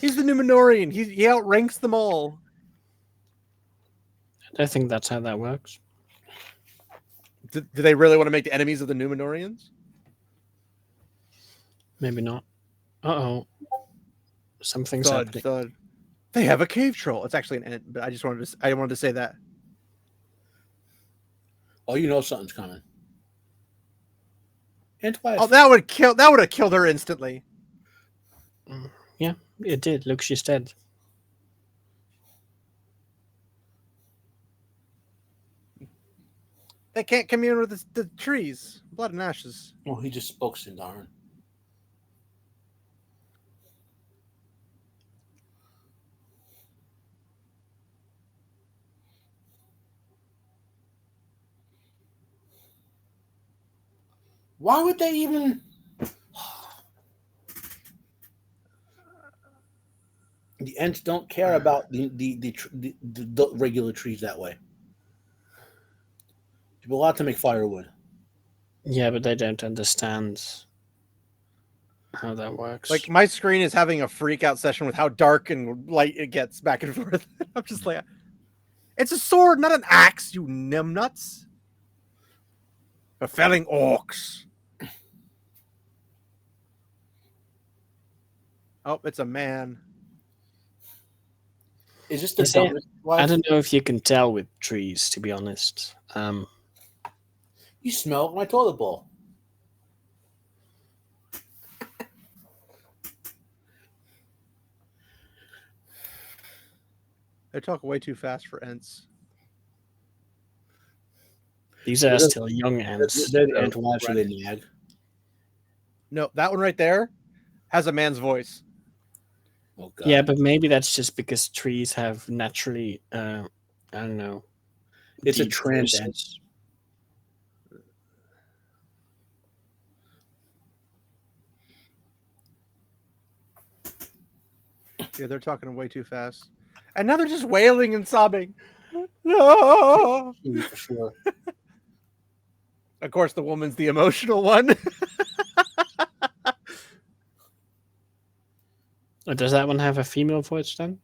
He's the Numenorian. He outranks them all. I don't think that's how that works. Do they really want to make the enemies of the Numenorians? Maybe not. Uh-oh. Something's happening. Thud. They have a cave troll. It's actually an ant, but I wanted to say that. Oh, you know something's coming. And twice. Oh, that would have killed her instantly. Yeah, it did. Look, she's dead. They can't commune with the trees. Blood and ashes. Oh, he just spoke Sindarin. Why would they even? The Ents don't care about the regular trees that way. People allowed to make firewood. Yeah, but they don't understand how that works. Like, my screen is having a freak out session with how dark and light it gets back and forth. I'm just like, it's a sword, not an axe, you numbnuts. For felling orcs. Oh, it's a man. Is this the Is it? dumbest life? I don't know if you can tell with trees, to be honest. You smell my toilet bowl. They talk way too fast for Ents. These are still young ants. They're the Ent wives, so they nag. No, that one right there has a man's voice. Oh, God. Yeah, but maybe that's just because trees have naturally, I don't know. It's a deep trend. voices. Yeah, they're talking way too fast. And now they're just wailing and sobbing. No. For sure. Of course, the woman's the emotional one. Does that one have a female voice then?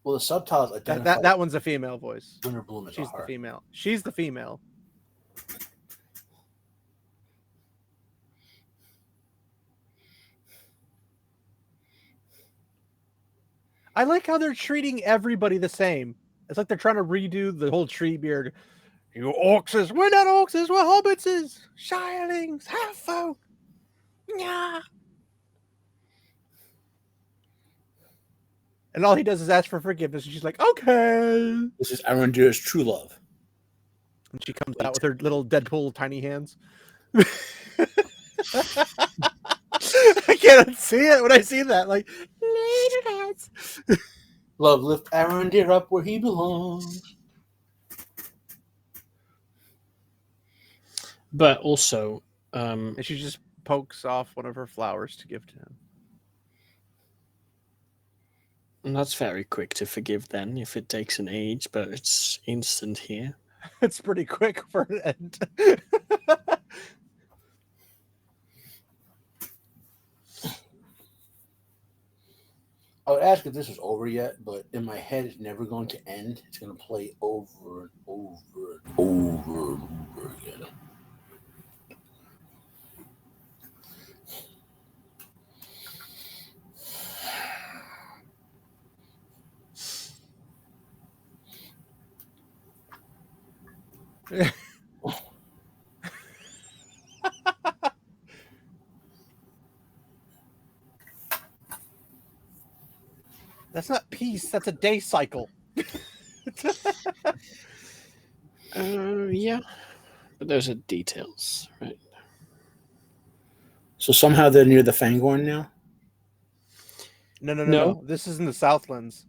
Well, the subtitles identify that one's a female voice. Winter Bloom as a She's the heart. female. She's the female. I like how they're treating everybody the same. It's like they're trying to redo the whole tree beard. You orcses, we're not orcses, we're hobbitses, shirelings, half folk. Yeah. And all he does is ask for forgiveness, and she's like, okay. This is Arendir's true love. And she comes out with her little Deadpool tiny hands. I can't see it when I see that. Like, little hands. Love lift Arendir up where he belongs. But also, And she just pokes off one of her flowers to give to him. and that's very quick to forgive then, if it takes an age, but it's instant here. It's pretty quick for an end. I would ask if this was over yet, but in my head, it's never going to end. It's going to play over and over and over and over again. That's not peace. That's a day cycle. Yeah, but those are details, right? So somehow they're near the Fangorn now? No. This is in the Southlands.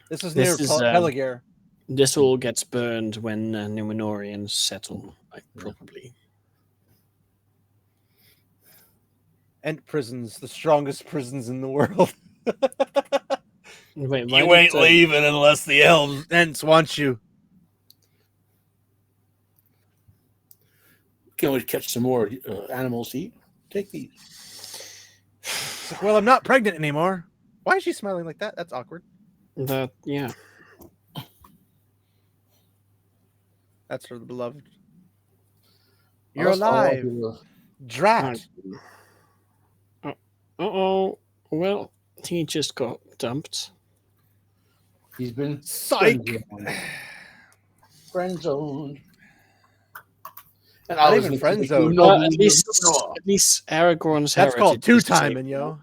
This is This near is, Peligare. This all gets burned when Numenorians settle, like, probably. Ent prisons, the strongest prisons in the world. Wait, You ain't leaving unless the elves Ents want you. Can't wait to catch some more animals to eat. Take these. It's like, well, I'm not pregnant anymore. Why is she smiling like that? That's awkward. Yeah. That's her beloved. You're alive. Drat. Uh-oh. Well, he just got dumped. He's been Psych. friend zoned. And Not I was even gonna friend say, zone. no, At least Aragorn's That's called heritage is the two-timing, same. yo.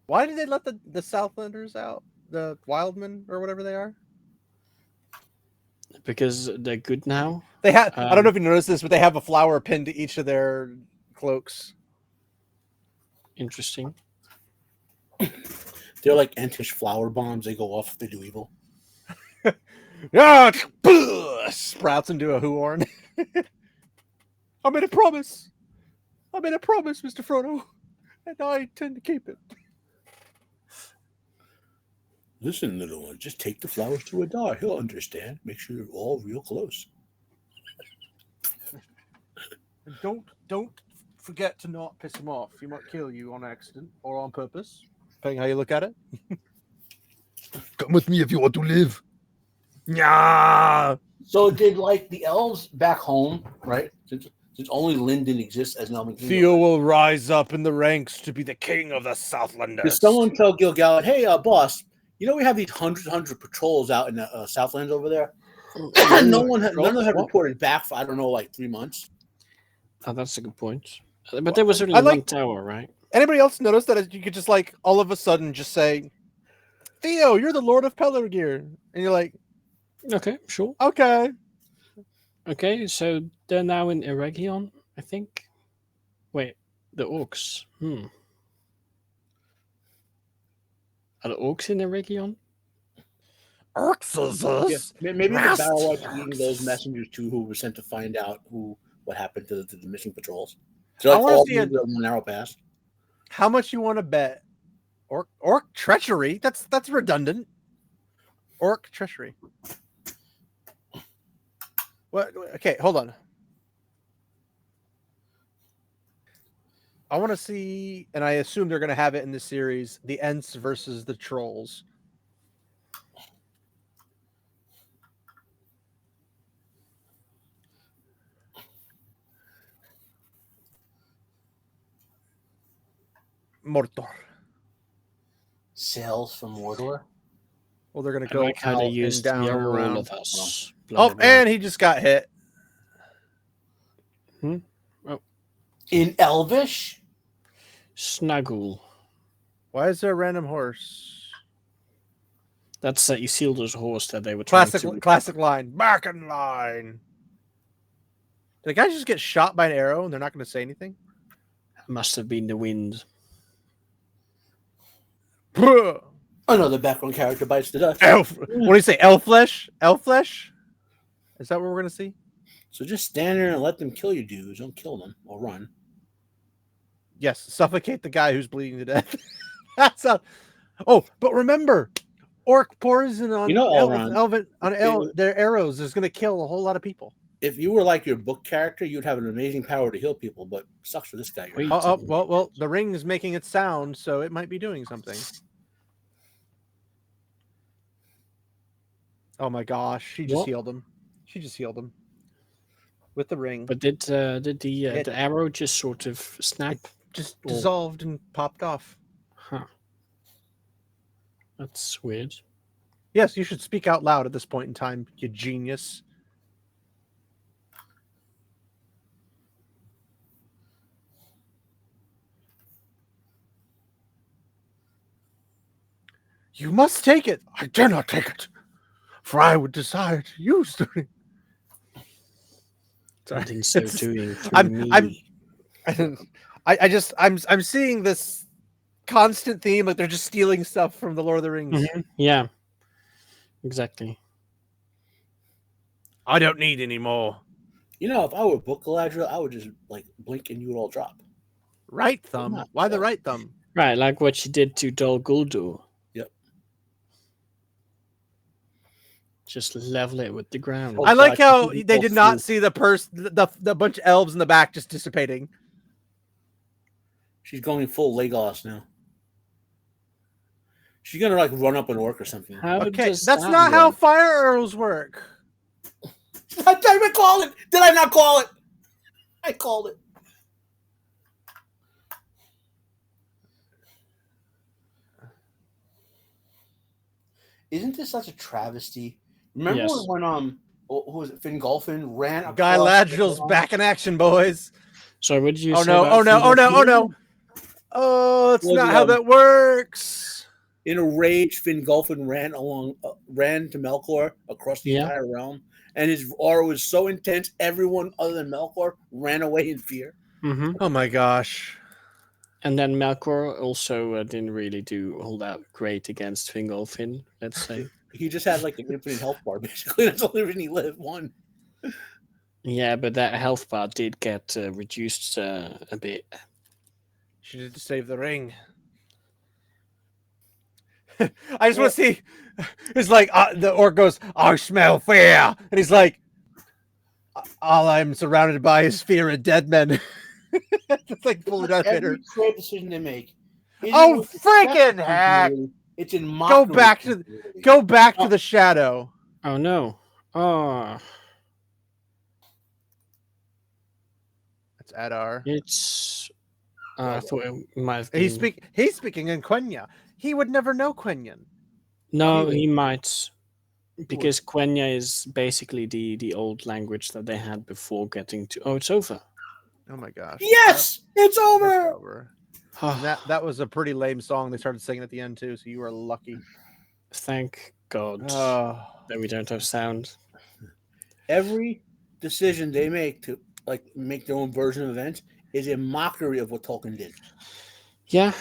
Why did they let the Southlanders out? The Wildmen or whatever they are? Because they're good now. They have. I don't know if you noticed this, but they have a flower pinned to each of their cloaks. Interesting. They're like Entish flower bombs. They go off if they do evil. Yeah, sprouts into a horn. I made a promise. I made a promise, Mr. Frodo, and I intend to keep it. Listen, little one, just take the flowers to Adar. He'll understand. Make sure you're all real close. And don't forget to not piss him off. He might kill you on accident or on purpose, depending how you look at it. Come with me if you want to live. Yeah. So did like the elves back home, right? Since only Lindon exists as an elven kingdom. Theo will rise up in the ranks to be the king of the Southlanders. Did someone tell Gil-galad, hey, boss, you know we have these hundred patrols out in the Southlands over there? None of them have reported back for, I don't know, like 3 months. Oh, that's a good point. But there was only one tower, right? Anybody else notice that you could just like all of a sudden just say, Theo, you're the Lord of Pelargir. And you're like, Okay, sure. okay. Okay, so they're now in Eregion, I think. Wait, the orcs. Are the orcs in Eregion? Orcs. Yeah, maybe the Battle Watch eating those messengers too who were sent to find out what happened to the missing patrols. So like I want all to see the narrow pass. How much you want to bet? Orc treachery? That's redundant. Orc treachery. What? Okay, hold on. I want to see, and I assume they're going to have it in the series, the Ents versus the Trolls. Mordor. Sails from Mordor. Well, they're going to I go like how they out and used down "We and are all around. of us." Oh, and he just got hit. Oh, In Elvish? Snuggle. Why is there a random horse? That's Isildur's horse that they were trying to... Classic line. Back in line. Did the guy just get shot by an arrow and they're not going to say anything? Must have been the wind. Another background character bites the dust. What do you say? Elflesh? Elflesh? Is that what we're going to see? So just stand there and let them kill you dudes. Don't kill them or run. Yes, suffocate the guy who's bleeding to death. That's a... Oh, but remember, orc poison on their arrows is going to kill a whole lot of people. If you were like your book character, you'd have an amazing power to heal people, but sucks for this guy. Well, the ring is making it sound, so it might be doing something. Oh my gosh, she just healed him. She just healed him with the ring. But did the arrow just sort of snap? It just dissolved and popped off. Huh. That's weird. Yes, you should speak out loud at this point in time, you genius. You must take it. I dare not take it, for I would desire to use the ring. Something so doing through I'm seeing this constant theme, like they're just stealing stuff from the Lord of the Rings. Mm-hmm. Yeah, exactly. I don't need any more. You know, if I were Book Galadriel, I would just like blink and you would all drop. Right thumb. Why the right thumb? Right, like what she did to Dol Guldur. Yep. Just level it with the ground. I like how they did not see the bunch of elves in the back just dissipating. She's going full Legolas now. She's gonna like run up an orc or something. Okay, that's not how fire arrows work. I didn't even call it. Did I not call it? I called it. Isn't this such a travesty? Remember when who was it? Fingolfin ran across. Galadriel's back in action, boys. So what did you Oh say? no! about Oh no! Oh no! Oh Fingolfin? no! Oh, it's Was not it, how that works. In a rage, Fingolfin ran to Melkor across the Yeah. entire realm, and his aura was so intense, everyone other than Melkor ran away in fear. Mm-hmm. Oh my gosh. And then Melkor also didn't really do all that great against Fingolfin, let's say. He just had like an infinite health bar, basically. That's the only reason he lived. One. Yeah, but that health bar did get reduced a bit. She did to save the ring. I just want to see. It's like the orc goes, "I smell fear," and he's like, "All I'm surrounded by is fear of dead men." It's like full of Darth Vader. Every creative decision they make. Oh freaking heck! It's in Go mockery. back to the shadow. Oh no! Oh, That's Adar. it's. I thought it might have been. He's speaking in Quenya. He would never know Quenyan. No, he might, because Quenya is basically the old language that they had before getting to. Oh, it's over. Oh my gosh! Yes, it's It's over. over. And that was a pretty lame song. They started singing at the end too, so you were lucky. Thank God Oh. that we don't have sound. Every decision they make to make their own version of events is a mockery of what Tolkien did. Yeah,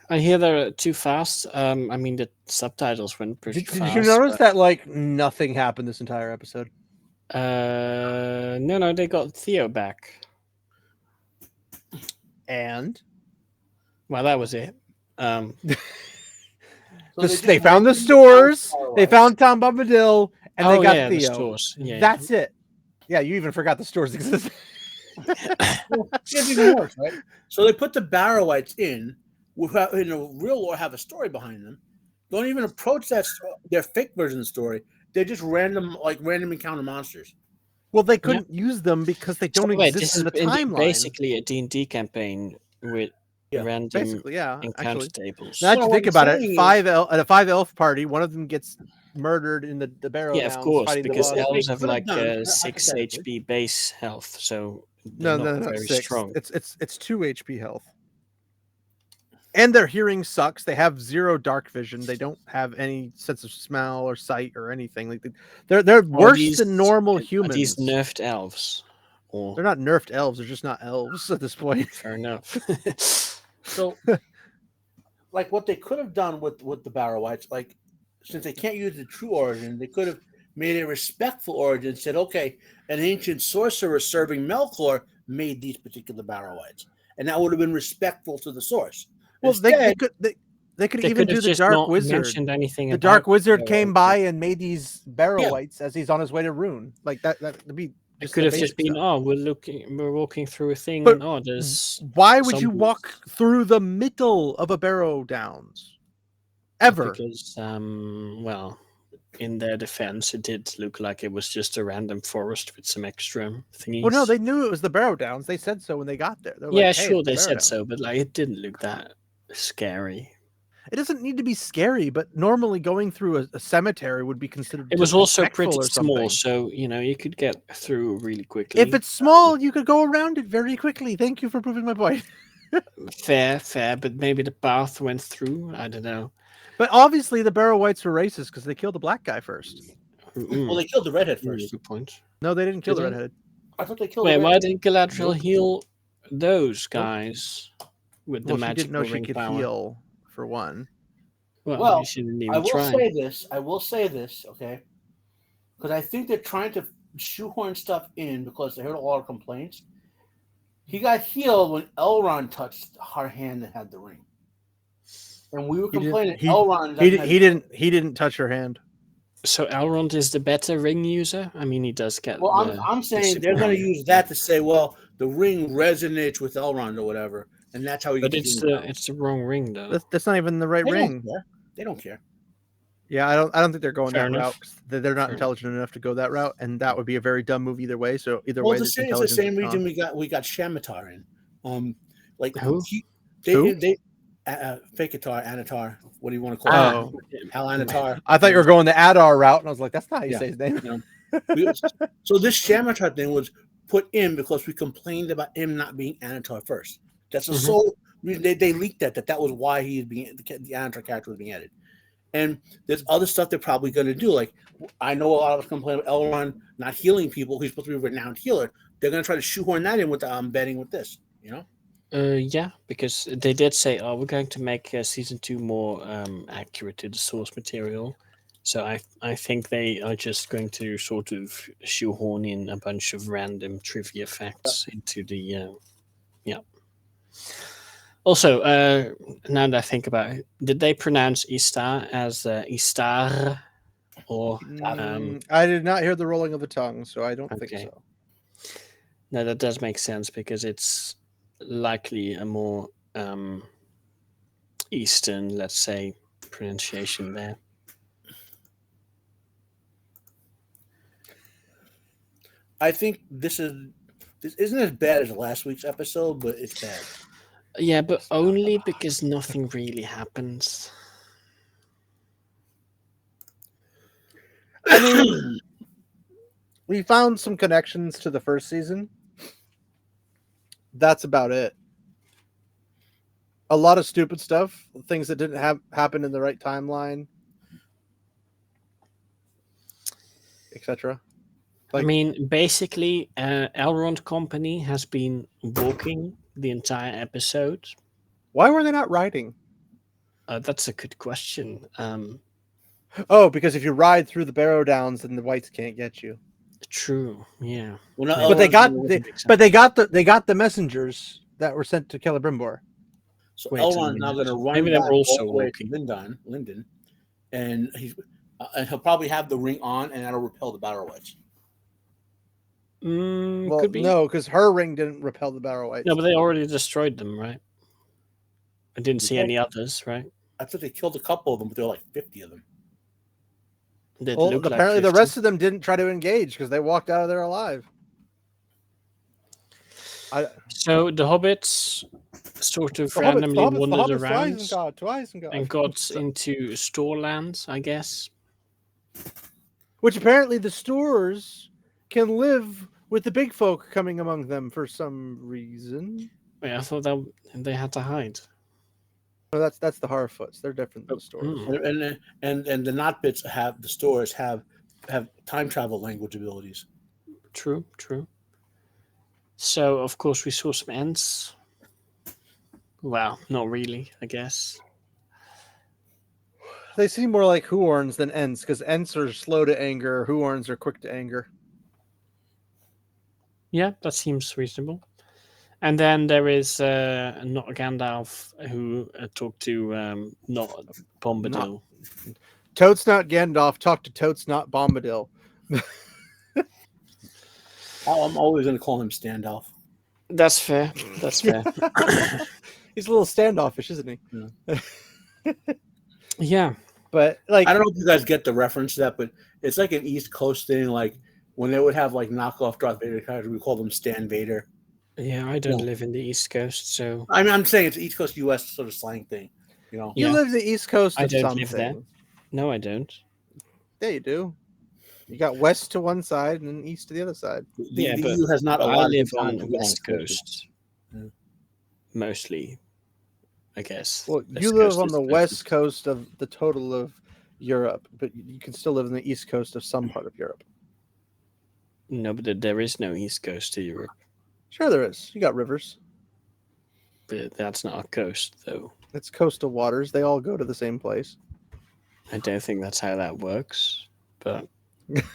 I hear they're too fast. I mean, the subtitles went pretty Did fast. you notice that like nothing happened this entire episode? No, they got Theo back. And Well, that was it. So they found the stores, they found Tom Bombadil, and they got the Theo. stores. Yeah, That's it. Yeah, you even forgot the stores existed. It's even worse, right? So they put the Barrow-wights in a real lore have a story behind them. Don't even approach their fake version of the story. They're just random encounter monsters. Well, they couldn't use them because they don't Wait, exist this in the is timeline. basically a D&D campaign with random Basically, yeah. encounter Actually, tables. now that you So think what about you're it, saying at a 5 elf party, one of them gets murdered in the barrow. Yeah, of Downs course, fighting the because boss. elves have could have like done, 6 hypothetically. HP base health, so they're No, not very 6. strong. It's 2 HP health. And their hearing sucks. They have 0 dark vision. They don't have any sense of smell or sight or anything. Like they're worse than normal humans. Are these nerfed elves? Or They're not nerfed elves. They're just not elves at this point. fair enough. So, what they could have done with the Barrow-wights, since they can't use the true origin, they could have made a respectful origin. Said, okay, an ancient sorcerer serving Melkor made these particular Barrow-wights, and that would have been respectful to the source. Well, Instead, they could They even could have do the just dark not wizard. mentioned anything. The about dark wizard Barrow came Wights. by and made these Barrow-wights as he's on his way to Rune. Like that'd be. It Just could the have just basic been, stuff. we're walking through a thing, But and there's Why would you zombies. walk through the middle of a Barrow Downs? Ever? Because, well, in their defense, it did look like it was just a random forest with some extra thingies. Well, no, they knew it was the Barrow Downs. They said so when they got there. They were Yeah, like, hey, sure, it's the they Barrow said Downs. so, but it didn't look that scary. It doesn't need to be scary, but normally going through a cemetery would be considered. It was also pretty disrespectful or small, something. so you could get through really quickly. If it's small, you could go around it very quickly. Thank you for proving my point. Fair, but maybe the path went through. I don't know. But obviously, the Barrow-wights were racist because they killed the black guy first. well, they killed the redhead first. Good point. No, they didn't kill Did the they? redhead. I thought they killed. Wait, the why redhead. didn't Galadriel heal those guys with the Well, she didn't magical know she ring could power? heal, for one. Well, she didn't I even will try. say this, okay? Because I think they're trying to shoehorn stuff in because they heard a lot of complaints. He got healed when Elrond touched her hand that had the ring, and we were complaining. Elrond, He didn't touch her hand. So Elrond is the better ring user. I mean, he does get. Well, I'm saying they're going to use that to say, well, the ring resonates with Elrond or whatever, and that's how he. But gets it's the wrong ring though. That's not even the right ring. They don't care. Yeah, I don't think they're going Fair that enough. route. They're not Fair intelligent enough to go that route, and that would be a very dumb move either way. So either Well, way, it's the same reason we got Shamatar in. Who? They Fakatar, Anatar. What do you want to call Oh. it? Hal Anatar. I thought you were going the Adar route, and I was like, that's not how you Yeah. say his name. You know, So this Shamatar thing was put in because we complained about him not being Anatar first. That's the sole reason they leaked that was why he is being the Anatar character was being added. And there's other stuff they're probably going to do. Like I know a lot of us complain about Elrond not healing people. He's supposed to be a renowned healer. They're going to try to shoehorn that in with betting with this. You know. Yeah, because they did say, "Oh, we're going to make season 2 more accurate to the source material." So I think they are just going to sort of shoehorn in a bunch of random trivia facts into the yeah. Also, now that I think about it, did they pronounce Istar as Istar or I did not hear the rolling of the tongue, so I don't think Okay. so. No, that does make sense because it's likely a more Eastern, let's say, pronunciation there. I think this isn't as bad as last week's episode, but it's bad. Yeah, but only because nothing really happens. I mean, we found some connections to the first season. That's about it. A lot of stupid stuff, things that didn't happen in the right timeline, etc. I mean, basically, Elrond Company has been walking the entire episode. Why were they not riding? That's a good question. Oh, because if you ride through the Barrow Downs, then the Whites can't get you. True. Yeah. Well, But they got Elrond's they got the messengers that were sent to Celebrimbor. So Wait a Elrond's now minute. going to run Maybe they back were also all the way to walking. Linden, and he'll probably have the ring on, and that'll repel the Battle Whites. Well, could be. no, because her ring didn't repel the Barrow Whites. No, but they already destroyed them, right? I didn't see Okay. any others, right? I thought they killed a couple of them, but there were like 50 of them. They Well, look like apparently the 50. rest of them didn't try to engage because they walked out of there alive. So the hobbits sort of randomly wandered around to Isengard. and got into Storelands, I guess. Which apparently the stores can live with the big folk coming among them for some reason. Wait, I thought that they had to hide. No, that's the Harfoots. They're different than the stores. And the Not Bits have the stores have time travel language abilities. True. So of course we saw some Ents. Well, not really, I guess. They seem more like Huorns than Ents, because Ents are slow to anger, Huorns are quick to anger. Yeah, that seems reasonable. And then there is not Gandalf who talked to not Bombadil. Totes not Gandalf talked to Totes not Bombadil. I'm always going to call him Standoff. That's fair. He's a little standoffish, isn't he? Yeah. But like, I don't know if you guys get the reference to that, but it's like an East Coast thing. Like when they would have like knockoff Darth Vader characters, we call them Stan Vader. Yeah, I don't live in the East Coast, so I mean, I'm saying it's East Coast U.S. sort of slang thing. You know, you live the East Coast of I don't something. live there. No, I don't. Yeah, you do. You got west to one side and then east to the other side. the but EU has not I allowed live it on to the go West on Coast. Mostly, I guess. Well, West you live Coast on is the closest. west coast of the total of Europe, but you can still live in the east coast of some part of Europe. No, but there is no East Coast to Europe. Sure, there is. You got rivers. But that's not a coast, though. It's coastal waters. They all go to the same place. I don't think that's how that works, but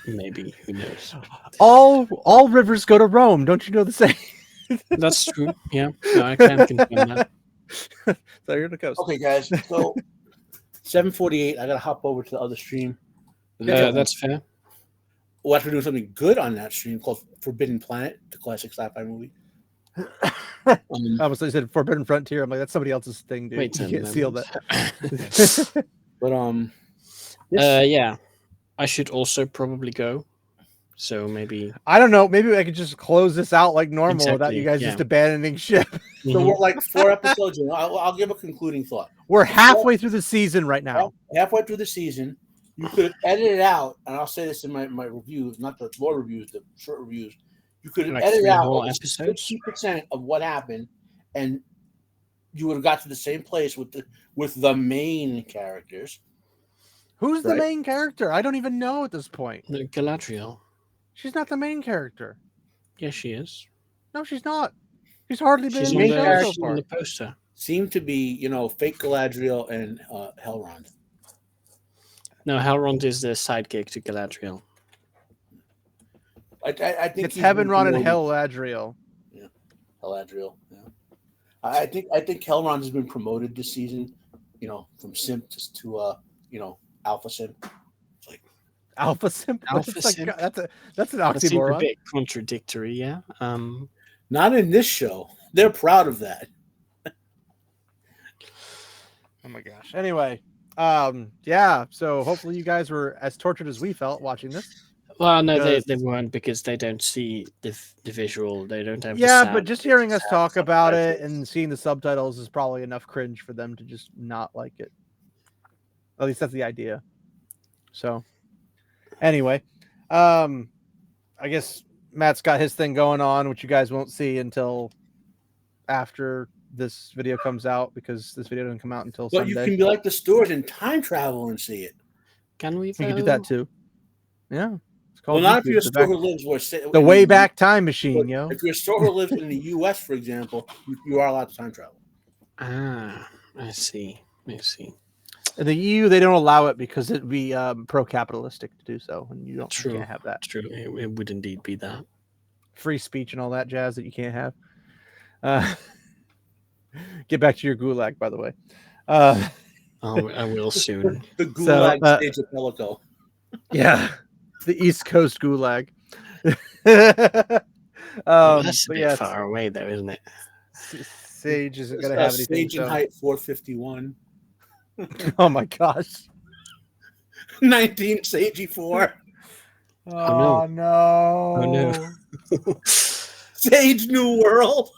maybe, who knows? All rivers go to Rome. Don't you know the saying? That's true. Yeah, no, I can confirm that. So you're the coast. Okay, guys. So 7:48. I gotta hop over to the other stream. That's fair. We'll actually do something good on that stream called Forbidden Planet, the classic sci-fi movie. I almost said Forbidden Frontier. I'm like, that's somebody else's thing, dude. Wait you a can't steal moment. that. But Yeah, I should also probably go. So maybe I don't know. Maybe I could just close this out like normal without Exactly, you guys yeah. just abandoning ship. So we're like 4 episodes in. I'll give a concluding thought. We're halfway through the season right now. Halfway through the season, You could edit it out, and I'll say this in my reviews, not the lore reviews, the short reviews. You could Like edit 3 out whole over episodes? 50% of what happened, and you would have got to the same place with the main characters. Who's the Right. main character? I don't even know at this point. Galadriel. She's not the main character. Yes, she is. No, she's not. She's hardly been She's in on the show so she's on far. the poster. Seem to be, fake Galadriel and Hellrond. No, Halrond is the sidekick to Galadriel. I think It's he's Heaven been Ron and promoted- Helladriel. Galadriel. Yeah. I think Hellrond has been promoted this season. From simp to alpha simp. It's like Alpha Simp. Alpha That's like- Simp. that's an That seems a oxymoron. bit contradictory, yeah. not in this show. They're proud of that. Oh my gosh. Anyway, yeah. So hopefully you guys were as tortured as we felt watching this. Well, no, Because- they weren't because they don't see the visual. They don't have. Yeah, the but sound, just they hearing us have talk about it subtitles. and seeing the subtitles is probably enough cringe for them to just not like it. At least that's the idea. So, anyway, I guess Matt's got his thing going on, which you guys won't see until after this video comes out because this video doesn't come out until But you Sunday. can be like the stores and time travel and see it. Can we? You can do though? that too. Yeah, it's Well, called not if YouTube, you're a the, store back, who lives where the way back time machine, But yo. if you're a store who lives in the U.S., for example, you are allowed to time travel. Ah, I see. I see. In the EU, they don't allow it because it'd be pro-capitalistic to do so, and you True. can't have that True. It would indeed be that. free speech and all that jazz that you can't have. Get back to your gulag, by the way. I will soon. The Gulag So, stage of Pelico. Yeah, the East Coast gulag. That's a but bit yeah, far away, though, isn't it? Sage isn't gonna have anything. Stage in So. height 451. Oh my gosh! 19 Sagey 4. Oh no! Oh, no. Sage New World.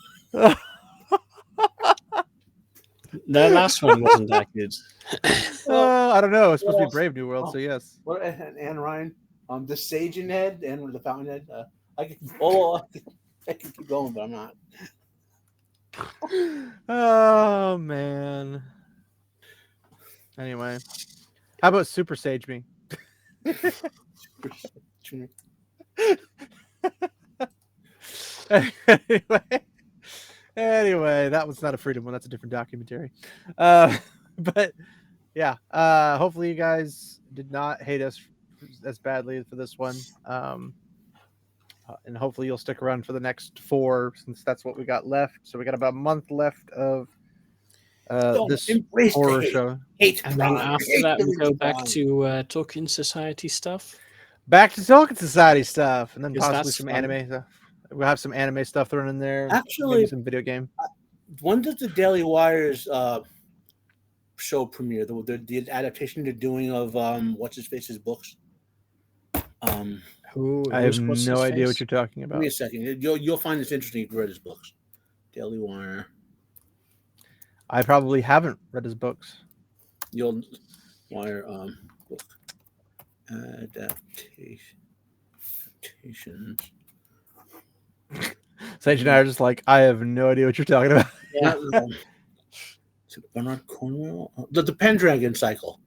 The last one wasn't that good. I don't know. It's supposed to be else? Brave New World, so yes. What and Ryan? The Sage Head and the Fountainhead. I can keep going, but I'm not. Oh man. Anyway, how about Super Sage Me? anyway, that was not a freedom one. That's a different documentary. But yeah, hopefully you guys did not hate us as badly for this one. And hopefully you'll stick around for the next 4 since that's what we got left. So we got about a month left of this embrace the horror hate. show. Hate And then crime. after Hate that, the we go back crime. to Talking Society stuff. Back to Talking Society stuff, and then Because possibly that's some fun. anime stuff. We'll have some anime stuff thrown in there. Actually, maybe some video game. when does the Daily Wire's show premiere? The adaptation they're doing of what's his face's books. I have no idea what you're talking Give about. me a second. You'll find this interesting if you read his books. Daily Wire. I probably haven't read his books. You'll Wire book adaptations. Sage and I are just like, I have no idea what you're talking about. Yeah. Is it Bernard Cornwell? The Pendragon cycle.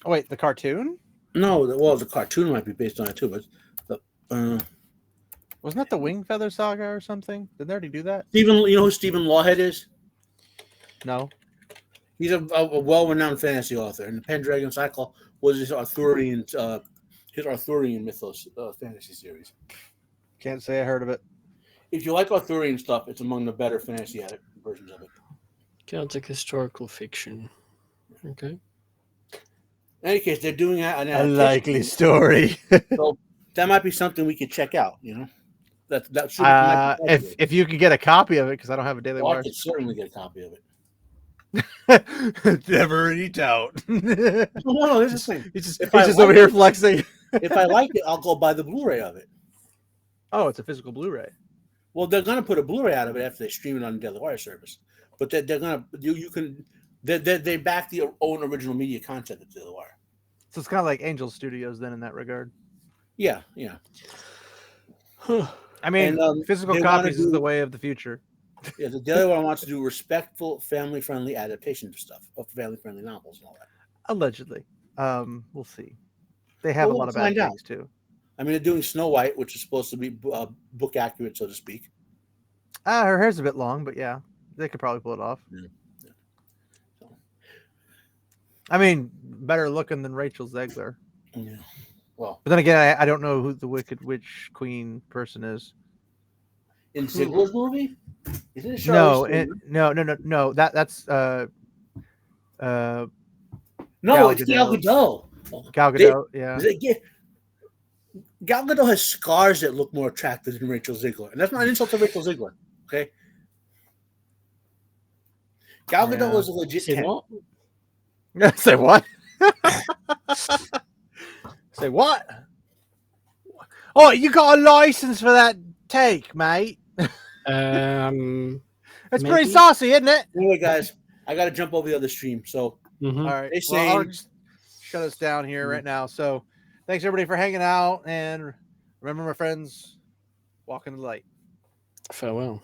Oh, wait, the cartoon? No, the cartoon might be based on it too, but Wasn't that the Wing Feather Saga or something? Did they already do that? Stephen, you know who Stephen Lawhead is? No. He's a well-renowned fantasy author, and the Pendragon cycle was his Arthurian mythos fantasy series. Can't say I heard of it. If you like Arthurian stuff, it's among the better fantasy versions of it. Celtic historical fiction. Okay. In any case, they're doing an A adaptation, likely story. so that might be something we could check out. You know, that should. might be if you could get a copy of it, because I don't have a Daily well, I Wire. could certainly get a copy of it. Never any doubt. No, this is the thing. He's just, If I over like here it- flexing. If I like it, I'll go buy the Blu-ray of it. Oh, it's a physical Blu-ray. Well, they're gonna put a Blu-ray out of it after they stream it on the Daily Wire service. But they're gonna you can They back the own original media content that they are. So it's kind of like Angel Studios then in that regard. Yeah. I mean, And physical they wanna copies is the do- way of the future. Yeah, the other one wants to do respectful, family-friendly adaptations of stuff, of family-friendly novels and all that. Allegedly. We'll see. They have Well, a we'll lot of bad find out. things too. I mean, they're doing Snow White, which is supposed to be book accurate, so to speak. Her hair's a bit long, but yeah, they could probably pull it off. Yeah. I mean, better looking than Rachel Zegler. Yeah. Well, But then again, I don't know who the Wicked Witch Queen person is. in Ziegler's movie, isn't it No, Charlize no. That's No, Gal it's Gal Gadot. Gal Gadot. Yeah. Gal Gadot has scars that look more attractive than Rachel Ziegler, and that's not an insult to Rachel Ziegler. Okay, Gal Gadot was a legit Say 10. what? Say what? Say what? Oh, you got a license for that take, mate. It's pretty Maybe. saucy, isn't it? Anyway, guys, I got to jump over the other stream. So Mhm. All right. They Well, I'll say- just shut us down here right now. So thanks everybody for hanging out, and remember, my friends, walk in the light. Farewell.